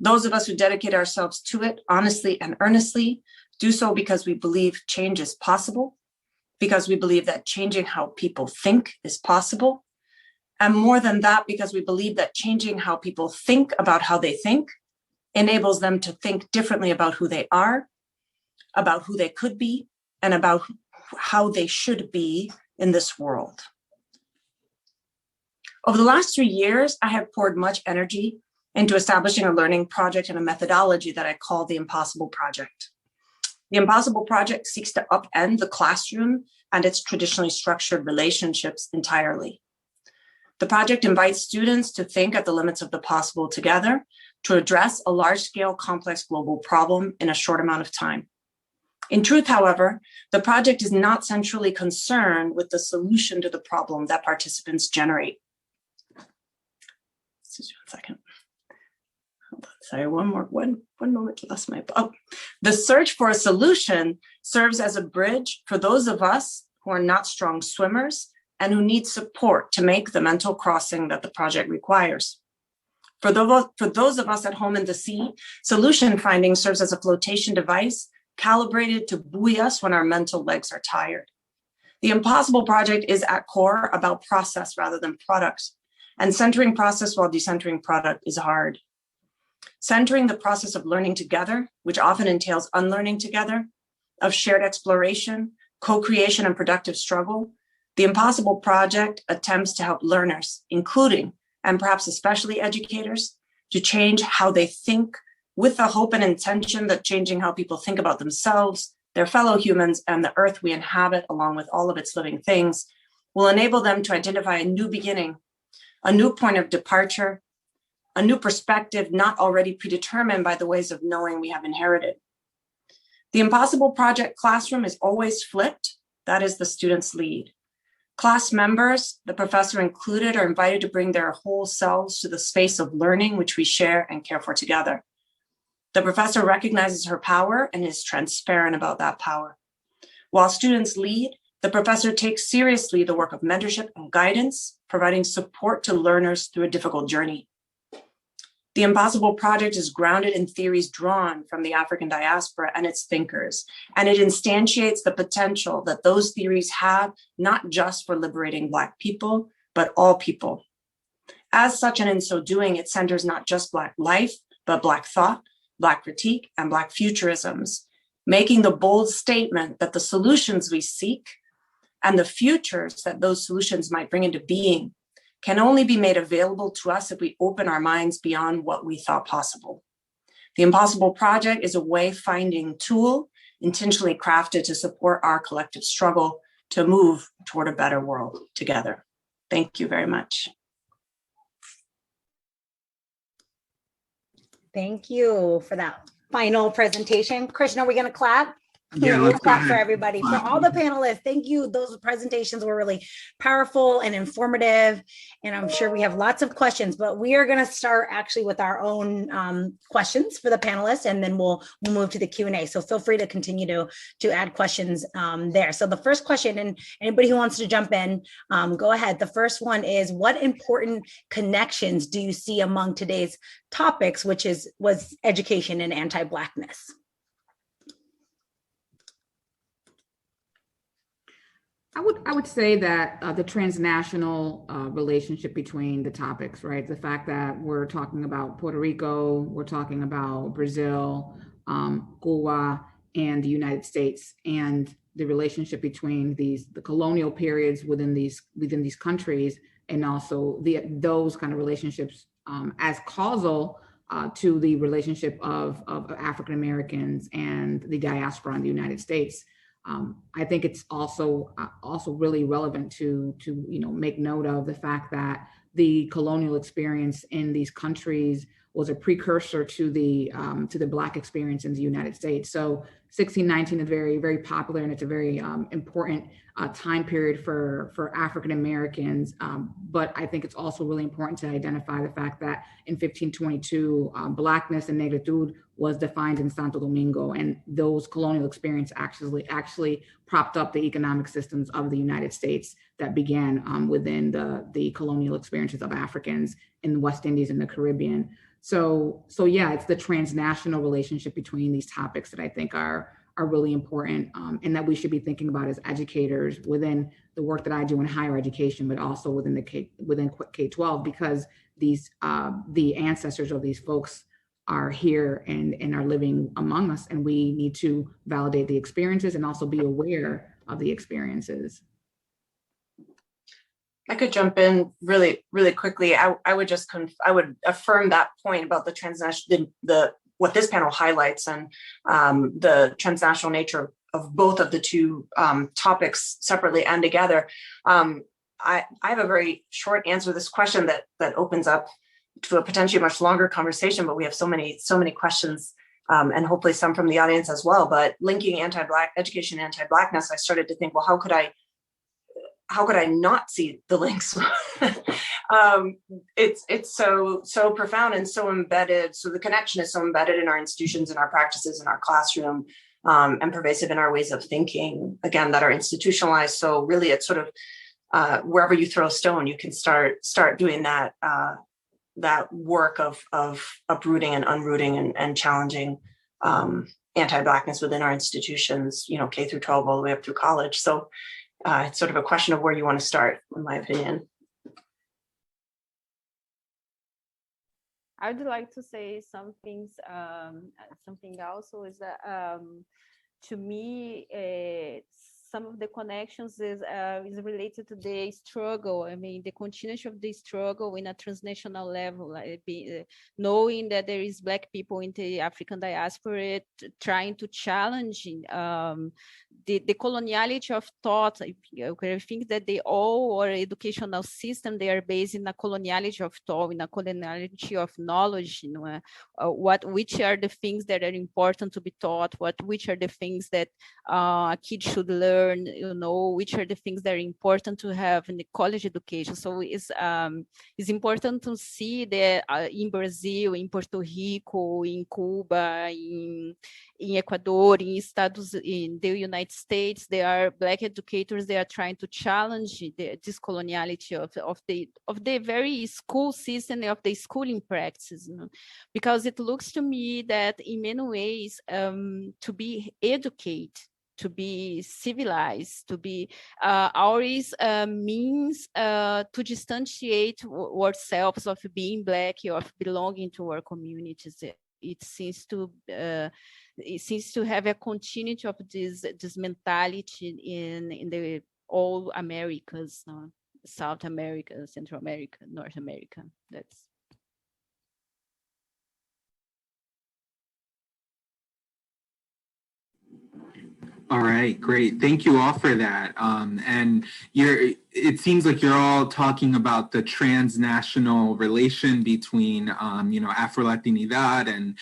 Those of us who dedicate ourselves to it honestly and earnestly do so because we believe change is possible, because we believe that changing how people think is possible, and more than that, because we believe that changing how people think about how they think enables them to think differently about who they are, about who they could be, and about how they should be in this world. Over the last 3 years, I have poured much energy into establishing a learning project and a methodology that I call the Impossible Project. The Impossible Project seeks to upend the classroom and its traditionally structured relationships entirely. The project invites students to think at the limits of the possible together to address a large-scale, complex global problem in a short amount of time. In truth, however, the project is not centrally concerned with the solution to the problem that participants generate. Excuse me 1 second. Hold on, sorry, one moment, lost my, The search for a solution serves as a bridge for those of us who are not strong swimmers and who need support to make the mental crossing that the project requires. For those of us at home in the sea, solution finding serves as a flotation device calibrated to buoy us when our mental legs are tired. The Impossible Project is at core about process rather than product, and centering process while decentering product is hard. Centering the process of learning together, which often entails unlearning together, of shared exploration, co-creation, and productive struggle, the Impossible Project attempts to help learners, including, and perhaps especially educators, to change how they think with the hope and intention that changing how people think about themselves, their fellow humans, and the earth we inhabit, along with all of its living things, will enable them to identify a new beginning, a new point of departure, a new perspective not already predetermined by the ways of knowing we have inherited. The Impossible Project classroom is always flipped. That is the student's lead. Class members, the professor included, are invited to bring their whole selves to the space of learning, which we share and care for together. The professor recognizes her power and is transparent about that power. While students lead, the professor takes seriously the work of mentorship and guidance, providing support to learners through a difficult journey. The Impossible Project is grounded in theories drawn from the African diaspora and its thinkers, and it instantiates the potential that those theories have, not just for liberating Black people, but all people. As such, and in so doing, it centers not just Black life, but Black thought, Black critique, and Black futurisms, making the bold statement that the solutions we seek and the futures that those solutions might bring into being can only be made available to us if we open our minds beyond what we thought possible. The Impossible Project is a way-finding tool intentionally crafted to support our collective struggle to move toward a better world together. Thank you very much. Thank you for that final presentation. Krishna, are we going to clap? Yeah, We'll let's clap go for ahead. everybody, for all the panelists. Thank you. Those presentations were really powerful and informative. And I'm sure we have lots of questions, but we are going to start actually with our own questions for the panelists, and then we'll move to the Q&A. So feel free to continue to add questions there. So the first question, and anybody who wants to jump in, go ahead. The first one is, what important connections do you see among today's topics, which was education and anti-Blackness? I would say that the transnational relationship between the topics, right? The fact that we're talking about Puerto Rico, we're talking about Brazil, Cuba, and the United States, and the relationship between the colonial periods within these countries, and also those kind of relationships as causal to the relationship of African Americans and the diaspora in the United States. I think it's also really relevant to make note of the fact that the colonial experience in these countries was a precursor to the Black experience in the United States. So 1619 is very, very popular, and it's a very important time period for African Americans. But I think it's also really important to identify the fact that in 1522, Blackness and negritude was defined in Santo Domingo, and those colonial experiences actually propped up the economic systems of the United States that began within the colonial experiences of Africans in the West Indies and the Caribbean. So yeah, it's the transnational relationship between these topics that I think are really important, and that we should be thinking about as educators within the work that I do in higher education, but also within K-12, because the ancestors of these folks are here and are living among us, and we need to validate the experiences and also be aware of the experiences. I could jump in really, really quickly. I would just I would affirm that point about the transnational, what this panel highlights, and the transnational nature of both of the two topics separately and together. I have a very short answer to this question that opens up to a potentially much longer conversation, but we have so many questions, and hopefully some from the audience as well. But linking anti-Black education and anti-Blackness, I started to think, well, how could I not see the links? It's so profound and so embedded. So the connection is so embedded in our institutions, in our practices, in our classroom, and pervasive in our ways of thinking, again, that are institutionalized. So really it's sort of wherever you throw a stone, you can start doing that work of uprooting and unrooting and challenging anti-Blackness within our institutions, K through 12 all the way up through college. So it's sort of a question of where you want to start, in my opinion. I would like to say some things. Something also is that to me, some of the connections is related to the struggle. I mean, the continuation of the struggle in a transnational level, like knowing that there is Black people in the African diaspora trying to challenge the coloniality of thought. I think that our educational system, they are based in a coloniality of thought, in a coloniality of knowledge. Which are the things that are important to be taught? Which are the things that a kid should learn? Which are the things that are important to have in the college education. So it's important to see that in Brazil, in Puerto Rico, in Cuba, in Ecuador, in the United States, there are Black educators. They are trying to challenge this coloniality of the very school system, of the schooling practices, because it looks to me that in many ways to be educated to be civilized, to be always means to distantiate ourselves of being Black or of belonging to our communities. It seems to have a continuity of this mentality in the all Americas, South America, Central America, North America. That's. All right, great. Thank you all for that. And it seems like you're all talking about the transnational relation between, Afrolatinidad and,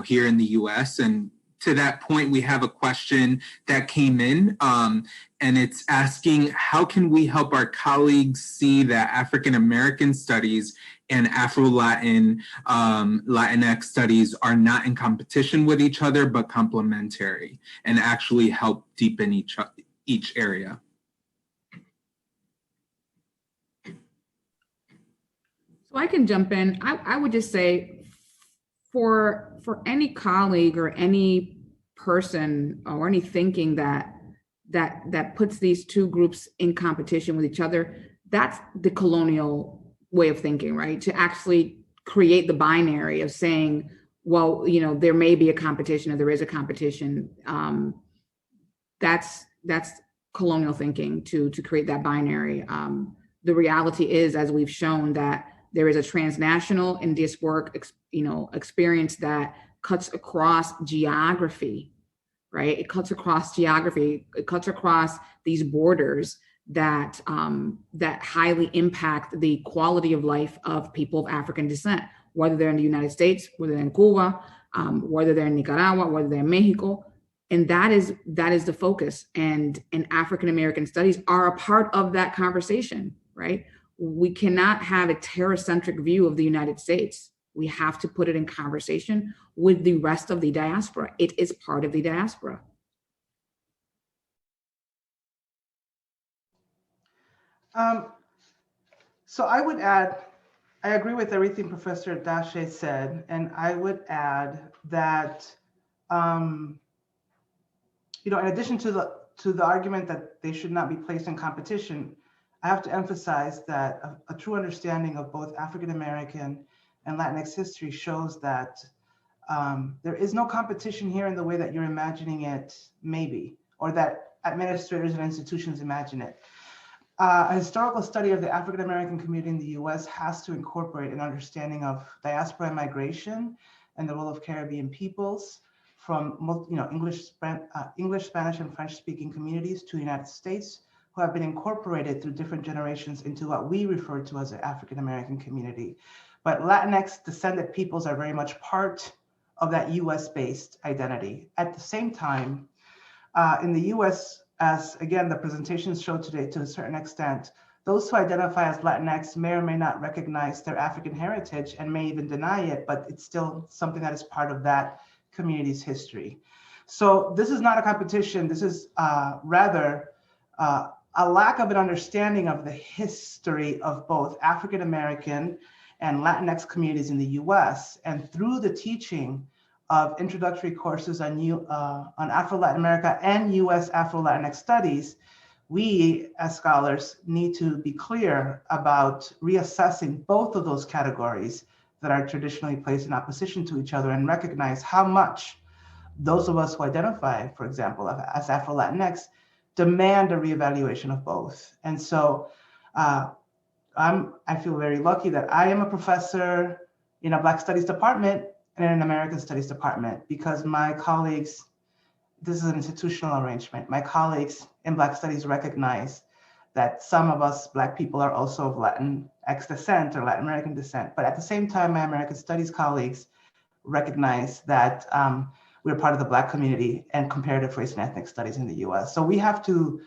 here in the US. And to that point, we have a question that came in, and it's asking, how can we help our colleagues see that African American studies and Afro-Latin, Latinx studies are not in competition with each other, but complementary, and actually help deepen each area? So I can jump in. I would just say, for any colleague or any person or any thinking that puts these two groups in competition with each other, that's the colonial way of thinking, right? To actually create the binary of saying, well, there may be a competition or there is a competition. That's colonial thinking to create that binary. The reality is, as we've shown, that there is a transnational and diasporic, experience that cuts across geography, right? It cuts across geography. It cuts across these borders that highly impact the quality of life of people of African descent, whether they're in the United States, whether they're in Cuba, whether they're in Nicaragua, whether they're in Mexico. And that is the focus. And African American studies are a part of that conversation, right? We cannot have a terror-centric view of the United States. We have to put it in conversation with the rest of the diaspora. It is part of the diaspora. So I would add, I agree with everything Professor Dace said, and I would add that, in addition to the argument that they should not be placed in competition, I have to emphasize that a true understanding of both African American and Latinx history shows that there is no competition here in the way that you're imagining it, maybe, or that administrators and institutions imagine it. A historical study of the African American community in the US has to incorporate an understanding of diaspora and migration and the role of Caribbean peoples from English, Spanish, and French-speaking communities to the United States, who have been incorporated through different generations into what we refer to as the African American community. But Latinx descendant peoples are very much part of that US-based identity. At the same time, in the US, as again, the presentations showed today to a certain extent, those who identify as Latinx may or may not recognize their African heritage and may even deny it, but it's still something that is part of that community's history. So this is not a competition. This is rather a lack of an understanding of the history of both African American and Latinx communities in the US. And through the teaching of introductory courses on Afro-Latin America and US Afro-Latinx studies, we as scholars need to be clear about reassessing both of those categories that are traditionally placed in opposition to each other and recognize how much those of us who identify, for example, as Afro-Latinx, demand a reevaluation of both. And so I feel very lucky that I am a professor in a Black Studies department and in an American Studies department, because my colleagues, this is an institutional arrangement. My colleagues in Black Studies recognize that some of us Black people are also of Latinx descent or Latin American descent. But at the same time, my American Studies colleagues recognize that we're part of the Black community and comparative race and ethnic studies in the US. So we have to,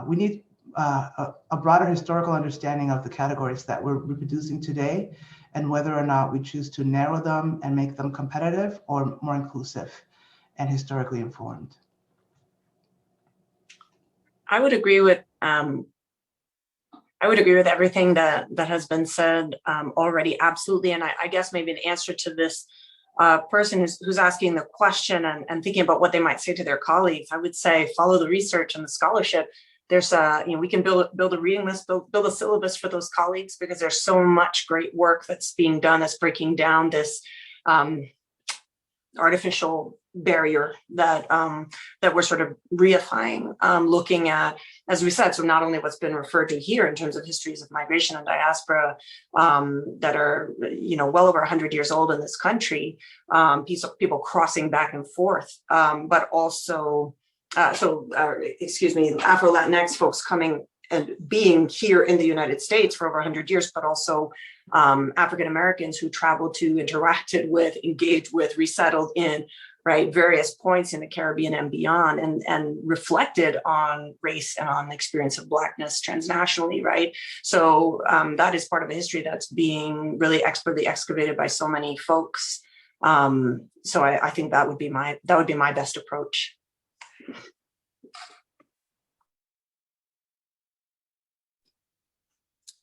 we need a broader historical understanding of the categories that we're reproducing today, and whether or not we choose to narrow them and make them competitive or more inclusive and historically informed. I would agree with everything that has been said already, absolutely. And I guess maybe an answer to this person who's asking the question and thinking about what they might say to their colleagues, I would say follow the research and the scholarship. There's we can build a reading list, build a syllabus for those colleagues, because there's so much great work that's being done that's breaking down this artificial barrier that that we're sort of reifying, looking at, as we said, so not only what's been referred to here in terms of histories of migration and diaspora that are, well over 100 years old in this country, people crossing back and forth, but also, Afro-Latinx folks coming and being here in the United States for over 100 years, but also African Americans who traveled to, interacted with, engaged with, resettled in, various points in the Caribbean and beyond, and reflected on race and on the experience of Blackness transnationally, right? So that is part of a history that's being really expertly excavated by so many folks. So I think that would be my best approach.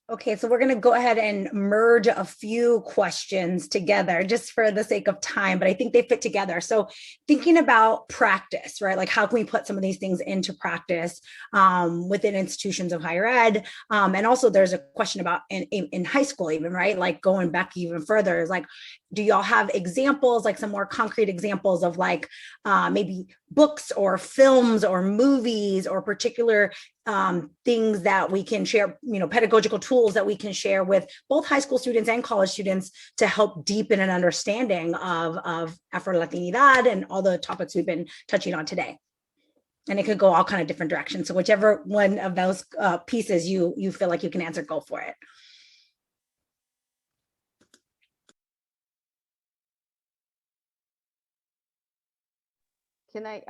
Okay, so we're going to go ahead and merge a few questions together just for the sake of time, but I think they fit together. So thinking about practice, right? Like how can we put some of these things into practice within institutions of higher ed? And also there's a question about in high school even, right? Like going back even further, is like, do y'all have examples, like some more concrete examples of like maybe books or films or movies or particular things that we can share, pedagogical tools that we can share with both high school students and college students to help deepen an understanding of Afro-Latinidad and all the topics we've been touching on today. And it could go all kind of different directions. So whichever one of those pieces you feel like you can answer, go for it. Can I,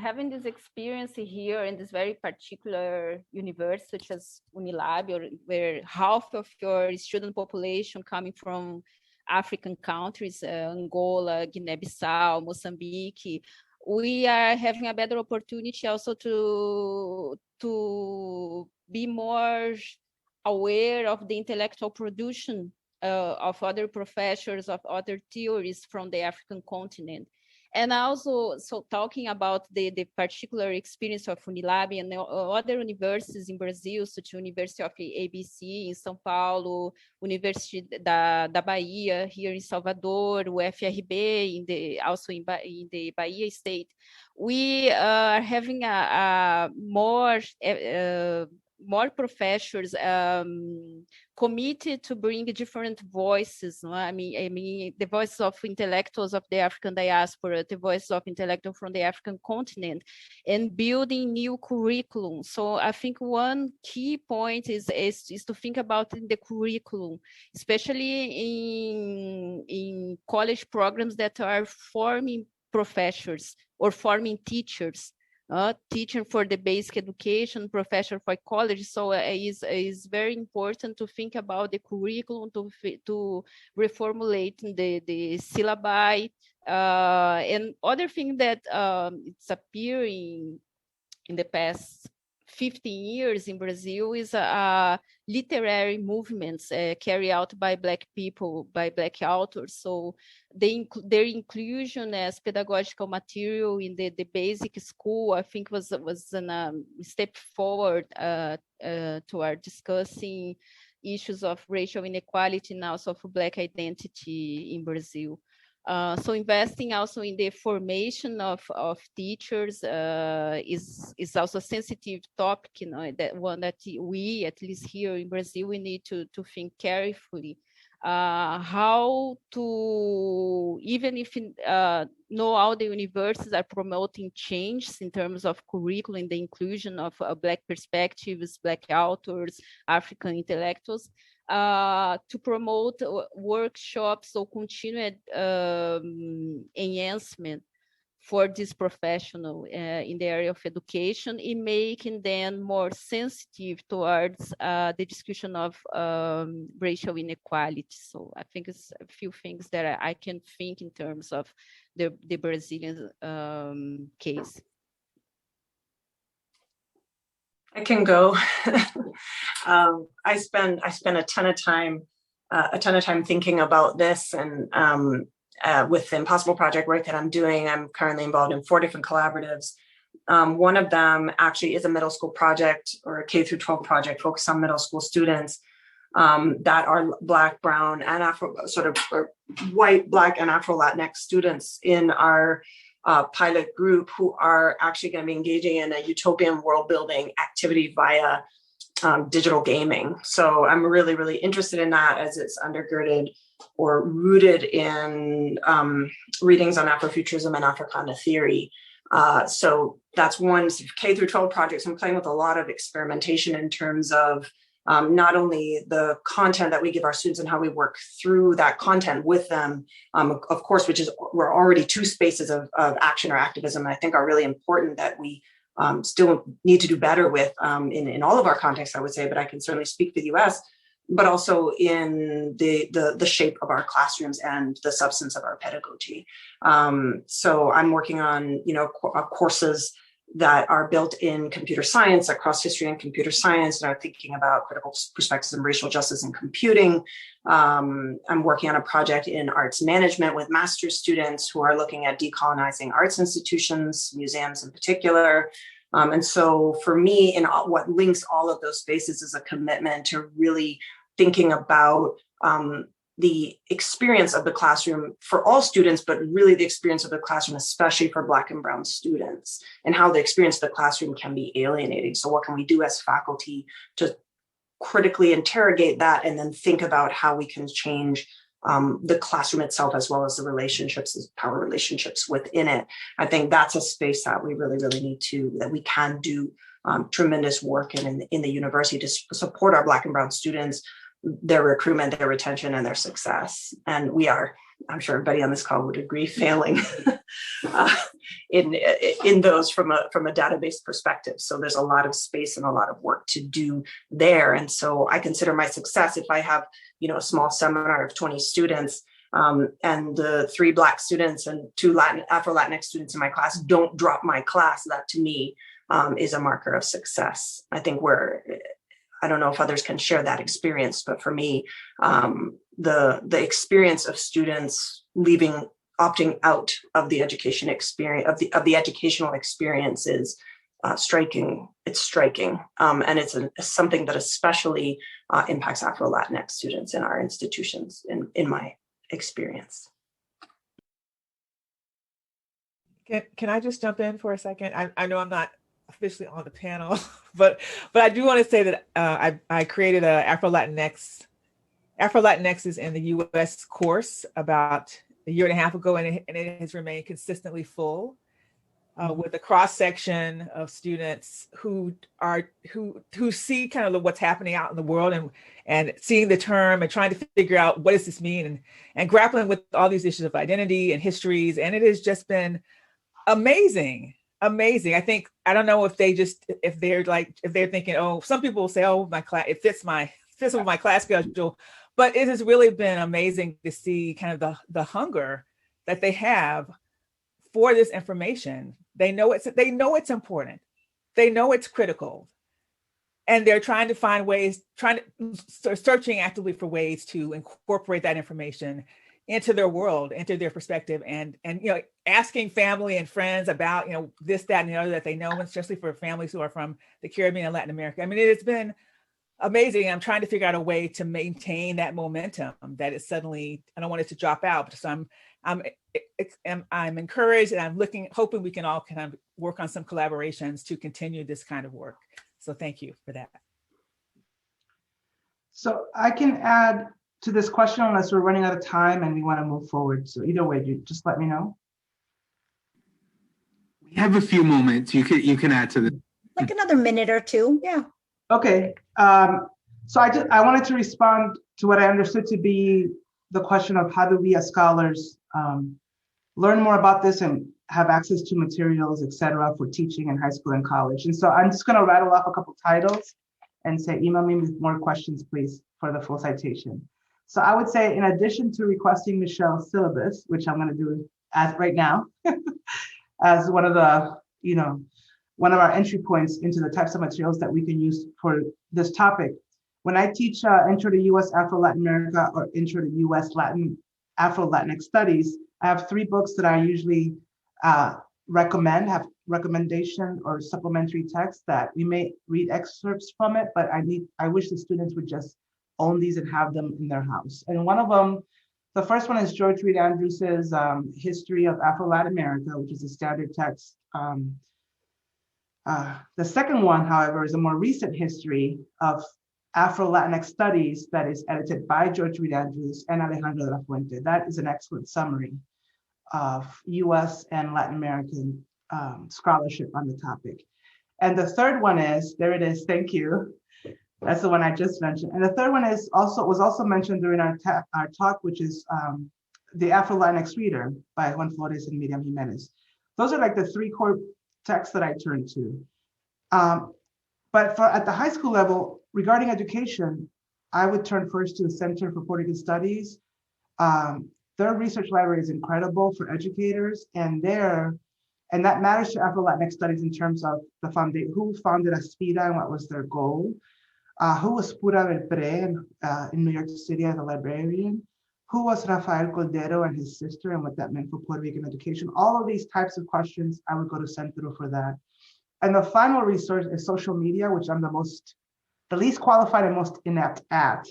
having this experience here in this very particular university, such as Unilab, where half of your student population coming from African countries, Angola, Guinea-Bissau, Mozambique, we are having a better opportunity also to be more aware of the intellectual production of other professors, of other theories from the African continent. And also, so talking about the particular experience of Unilab and other universities in Brazil, such as University of ABC in São Paulo, University da Bahia here in Salvador, UFRB also in the Bahia state, we are having more professors committed to bring different voices. I mean, the voices of intellectuals of the African diaspora, the voices of intellectuals from the African continent, and building new curriculum. So I think one key point is to think about the curriculum, especially in college programs that are forming professors or forming teachers. Teacher for the basic education, professor for college. So is very important to think about the curriculum, to reformulate the syllabi, and other thing that it's appearing in the past 15 years in Brazil is literary movements carried out by Black people, by Black authors. So their inclusion as pedagogical material in the basic school, I think was a step forward toward discussing issues of racial inequality and also of Black identity in Brazil. So investing also in the formation of teachers is also a sensitive topic, that one that we, at least here in Brazil, we need to think carefully. How to, even if not all the universities are promoting changes in terms of curriculum, the inclusion of Black perspectives, Black authors, African intellectuals, to promote workshops or continued enhancement for this professional in the area of education, in making them more sensitive towards the discussion of racial inequality. So I think it's a few things that I can think in terms of the Brazilian case. I can go. I spend a ton of time a ton of time thinking about this, and with the Impossible Project work that I'm doing, I'm currently involved in 4 different collaboratives. One of them actually is a middle school project, or a K through 12 project focused on middle school students that are Black, Brown, and white, Black, and Afro-Latinx students in our pilot group, who are actually going to be engaging in a utopian world building activity via digital gaming. So I'm really, really interested in that, as it's undergirded or rooted in readings on Afrofuturism and Africana theory. So that's one K through 12 projects. I'm playing with a lot of experimentation in terms of not only the content that we give our students and how we work through that content with them, of course, we're already 2 spaces of action or activism I think are really important that we still need to do better with in all of our contexts, I would say, but I can certainly speak for the US, but also in the shape of our classrooms and the substance of our pedagogy. So I'm working on, courses that are built in computer science, across history and computer science, and are thinking about critical perspectives in racial justice and computing. I'm working on a project in arts management with master's students who are looking at decolonizing arts institutions, museums in particular. And so for me, what links all of those spaces is a commitment to really thinking about the experience of the classroom for all students, but really the experience of the classroom, especially for Black and Brown students, and how the experience of the classroom can be alienating. So what can we do as faculty to critically interrogate that, and then think about how we can change the classroom itself, as well as the relationships, power relationships within it. I think that's a space that we really, really need that we can do tremendous work in the university to support our Black and Brown students, their recruitment, their retention, and their success. And we are, I'm sure everybody on this call would agree, failing in those from a database perspective. So there's a lot of space and a lot of work to do there. And so I consider my success if I have, a small seminar of 20 students, and the 3 Black students and 2 Afro-Latinx students in my class don't drop my class. That to me is a marker of success. I think I don't know if others can share that experience, but for me, the experience of students opting out of the education experience, of the educational experience, is striking. It's striking, and it's something that especially impacts Afro-Latinx students in our institutions, in my experience. Can I just jump in for a second? I know I'm not officially on the panel, but I do want to say that I created a Afro-Latinx is in the US course about a year and a half ago, and it has remained consistently full with a cross section of students who see kind of what's happening out in the world, and seeing the term and trying to figure out what does this mean, and grappling with all these issues of identity and histories. And it has just been amazing. I think, I don't know if they're thinking, oh, some people will say, oh, my class, it fits with my class schedule, but it has really been amazing to see kind of the hunger that they have for this information. They know it's important. They know it's critical, and they're trying to find ways, searching actively for ways to incorporate that information into their world, into their perspective, and asking family and friends about this, that, and the other that they know, especially for families who are from the Caribbean and Latin America. I mean, it has been amazing. I'm trying to figure out a way to maintain that momentum that is suddenly, I don't want it to drop out. So I'm encouraged, and I'm hoping we can all kind of work on some collaborations to continue this kind of work. So thank you for that. So I can add to this question, unless we're running out of time and we want to move forward. So either way, you just let me know. We have a few moments. You can add to this. Like another minute or 2, yeah. Okay. So I wanted to respond to what I understood to be the question of how do we as scholars learn more about this and have access to materials, et cetera, for teaching in high school and college. And so I'm just going to rattle off a couple titles and say, email me with more questions, please, for the full citation. So I would say, in addition to requesting Michelle's syllabus, which I'm going to do as right now, as one of the, one of our entry points into the types of materials that we can use for this topic, When I teach Intro to U.S. Afro-Latin America or Intro to U.S. Afro-Latinx Studies, I have 3 books that I usually recommend, have recommendation or supplementary text that we may read excerpts from it, but I wish the students would just own these and have them in their house. And one of them, the first one is George Reed Andrews's History of Afro-Latin America, which is a standard text. The second one, however, is a more recent history of Afro-Latinx studies that is edited by George Reed Andrews and Alejandro de la Fuente. That is an excellent summary of US and Latin American scholarship on the topic. And the third one is, there it is, thank you. That's the one I just mentioned. And the third one was also mentioned during our talk, which is The Afro-Latinx Reader by Juan Flores and Miriam Jimenez. Those are like the 3 core texts that I turn to. But at the high school level, regarding education, I would turn first to the Center for Puerto Rican Studies. Their research library is incredible for educators, and that matters to Afro-Latinx studies in terms of who founded Aspira and what was their goal, who was Pura Belpré in New York City as a librarian, who was Rafael Cordero and his sister and what that meant for Puerto Rican education. All of these types of questions, I would go to Centro for that. And the final resource is social media, which I'm the least qualified and most inept at.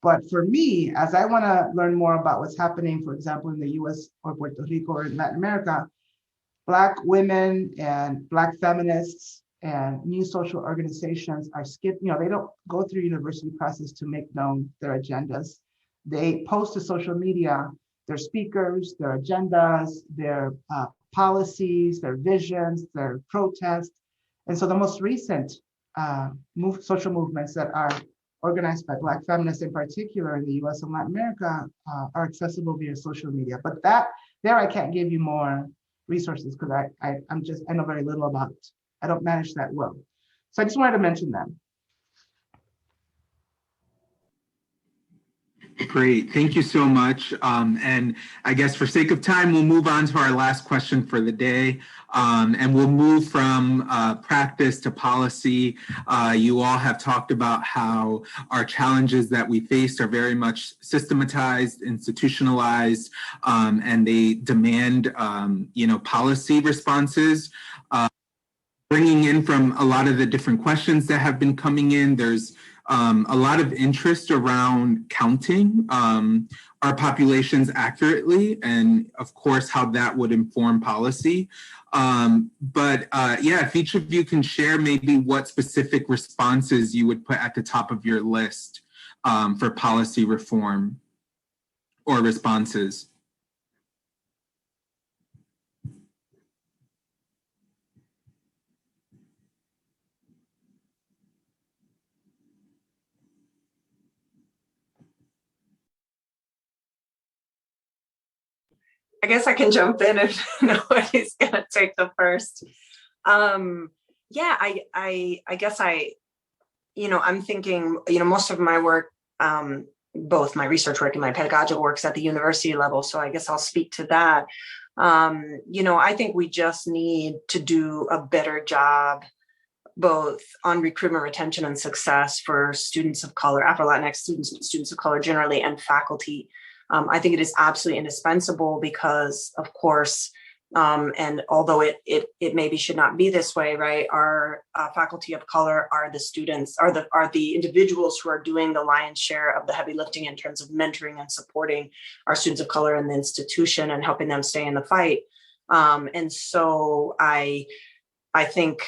But for me, as I want to learn more about what's happening, for example, in the US or Puerto Rico or in Latin America, Black women and Black feminists and new social organizations are they don't go through university process to make known their agendas. They post to social media their speakers, their agendas, their policies, their visions, their protests. And so the most recent social movements that are organized by Black feminists in particular in the US and Latin America are accessible via social media. But there I can't give you more resources because I know very little about it. I don't manage that well. So I just wanted to mention that. Great, thank you so much. And I guess for sake of time, we'll move on to our last question for the day. And we'll move from practice to policy. You all have talked about how our challenges that we faced are very much systematized, institutionalized, and they demand policy responses. Bringing in from a lot of the different questions that have been coming in, there's a lot of interest around counting our populations accurately, and of course, how that would inform policy. Yeah, if each of you can share maybe what specific responses you would put at the top of your list for policy reform or responses. I guess I can jump in if nobody's gonna take the first. Yeah, I guess I'm thinking, most of my work, both my research work and my pedagogical work's at the university level. So I guess I'll speak to that. I think we just need to do a better job both on recruitment, retention, and success for students of color, Afro-Latinx students of color generally, and faculty. I think it is absolutely indispensable because, of course, and although it maybe should not be this way, right? Our faculty of color are the students, are the individuals who are doing the lion's share of the heavy lifting in terms of mentoring and supporting our students of color in the institution and helping them stay in the fight. And so I think,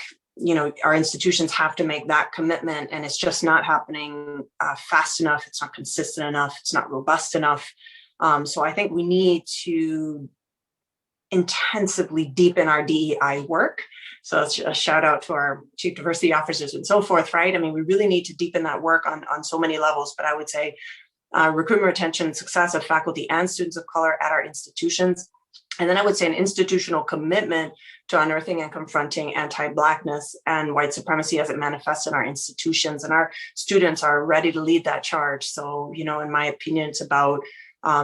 our institutions have to make that commitment, and it's just not happening fast enough. It's not consistent enough. It's not robust enough. So I think we need to intensively deepen our DEI work. So it's a shout out to our chief diversity officers and so forth, right? I mean, we really need to deepen that work on so many levels, but I would say recruitment, retention, and success of faculty and students of color at our institutions. And then I would say an institutional commitment to unearthing and confronting anti-Blackness and white supremacy as it manifests in our institutions. And our students are ready to lead that charge. So, in my opinion, it's about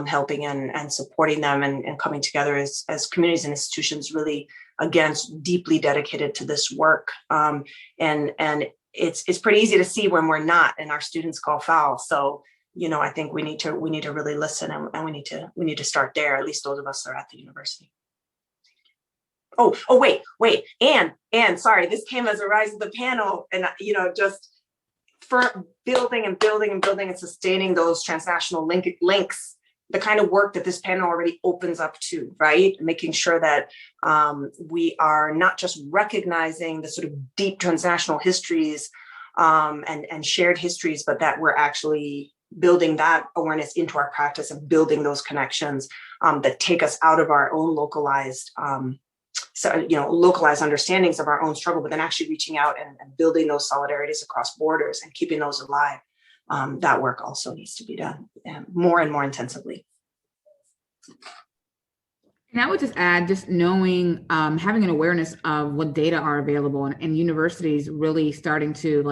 helping and supporting them and coming together as communities and institutions really, again, deeply dedicated to this work. And it's pretty easy to see when we're not and our students call foul. So, you know, I think we need to really listen, and we need to start there, at least those of us that are at the university. Oh, wait, and sorry, this came as a rise of the panel, and, you know, just for building and sustaining those transnational links, the kind of work that this panel already opens up to, right? Making sure that we are not just recognizing the sort of deep transnational histories and shared histories, but that we're actually building that awareness into our practice and building those connections that take us out of our own localized understandings of our own struggle, but then actually reaching out and building those solidarities across borders and keeping those alive. That work also needs to be done more and more intensively. And I would just add, just knowing, having an awareness of what data are available, and universities really starting to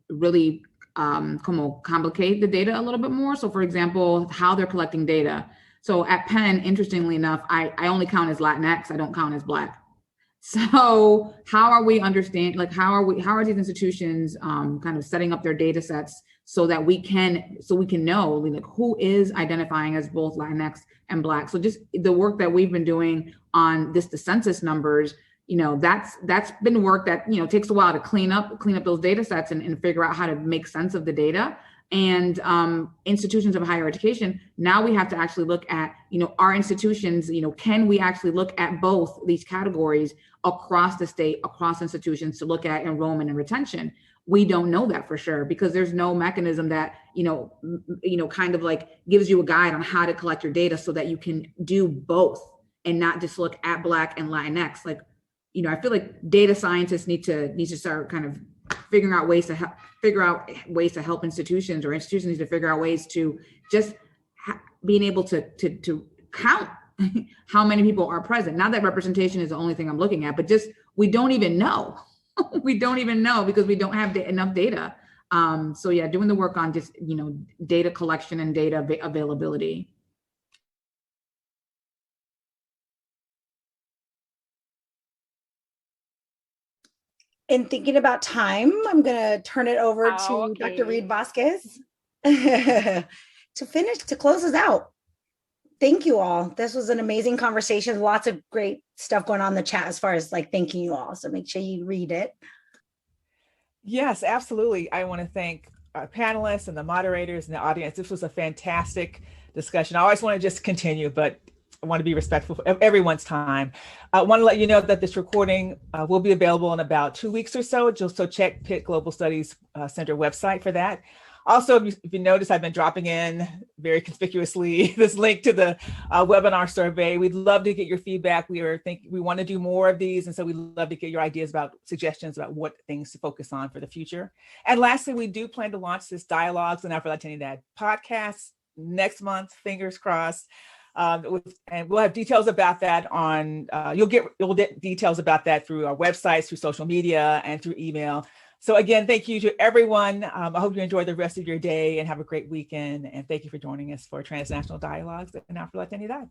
really complicate the data a little bit more. So for example, how they're collecting data. So at Penn, interestingly enough, I only count as Latinx, I don't count as Black. So how are we how are these institutions kind of setting up their data sets so that we can know like who is identifying as both Latinx and Black? So just the work that we've been doing on the census numbers, you know, that's been work that, you know, takes a while to clean up those data sets and figure out how to make sense of the data. And institutions of higher education, now we have to actually look at, you know, our institutions, you know, can we actually look at both these categories across the state, across institutions, to look at enrollment and retention? We don't know that for sure, because there's no mechanism that, you know, kind of like gives you a guide on how to collect your data so that you can do both and not just look at Black and Latinx. Like, you know, I feel like data scientists need to start kind of figuring out ways to help institutions, or institutions need to figure out ways to just being able to count how many people are present. Not that representation is the only thing I'm looking at, but just, we don't even know. We don't even know because we don't have enough data. So yeah, doing the work on just, you know, data collection and data availability. In thinking about time, I'm going to turn it over to Dr. Reid-Vazquez to close us out. Thank you all. This was an amazing conversation. Lots of great stuff going on in the chat as far as like thanking you all. So make sure you read it. Yes, absolutely. I want to thank our panelists and the moderators and the audience. This was a fantastic discussion. I always want to just continue, but I want to be respectful of everyone's time. I want to let you know that this recording will be available in about 2 weeks or so. So check Pitt Global Studies Center website for that. Also, if you notice, I've been dropping in very conspicuously this link to the webinar survey. We'd love to get your feedback. We want to do more of these. And so we'd love to get your ideas about suggestions about what things to focus on for the future. And lastly, we do plan to launch this Dialogues and Afro-Latinidad podcast next month, fingers crossed. And we'll have details about that on, you'll get details about that through our websites, through social media, and through email. So again, thank you to everyone. I hope you enjoy the rest of your day and have a great weekend. And thank you for joining us for Transnational Dialogues and Afro-Latinidad.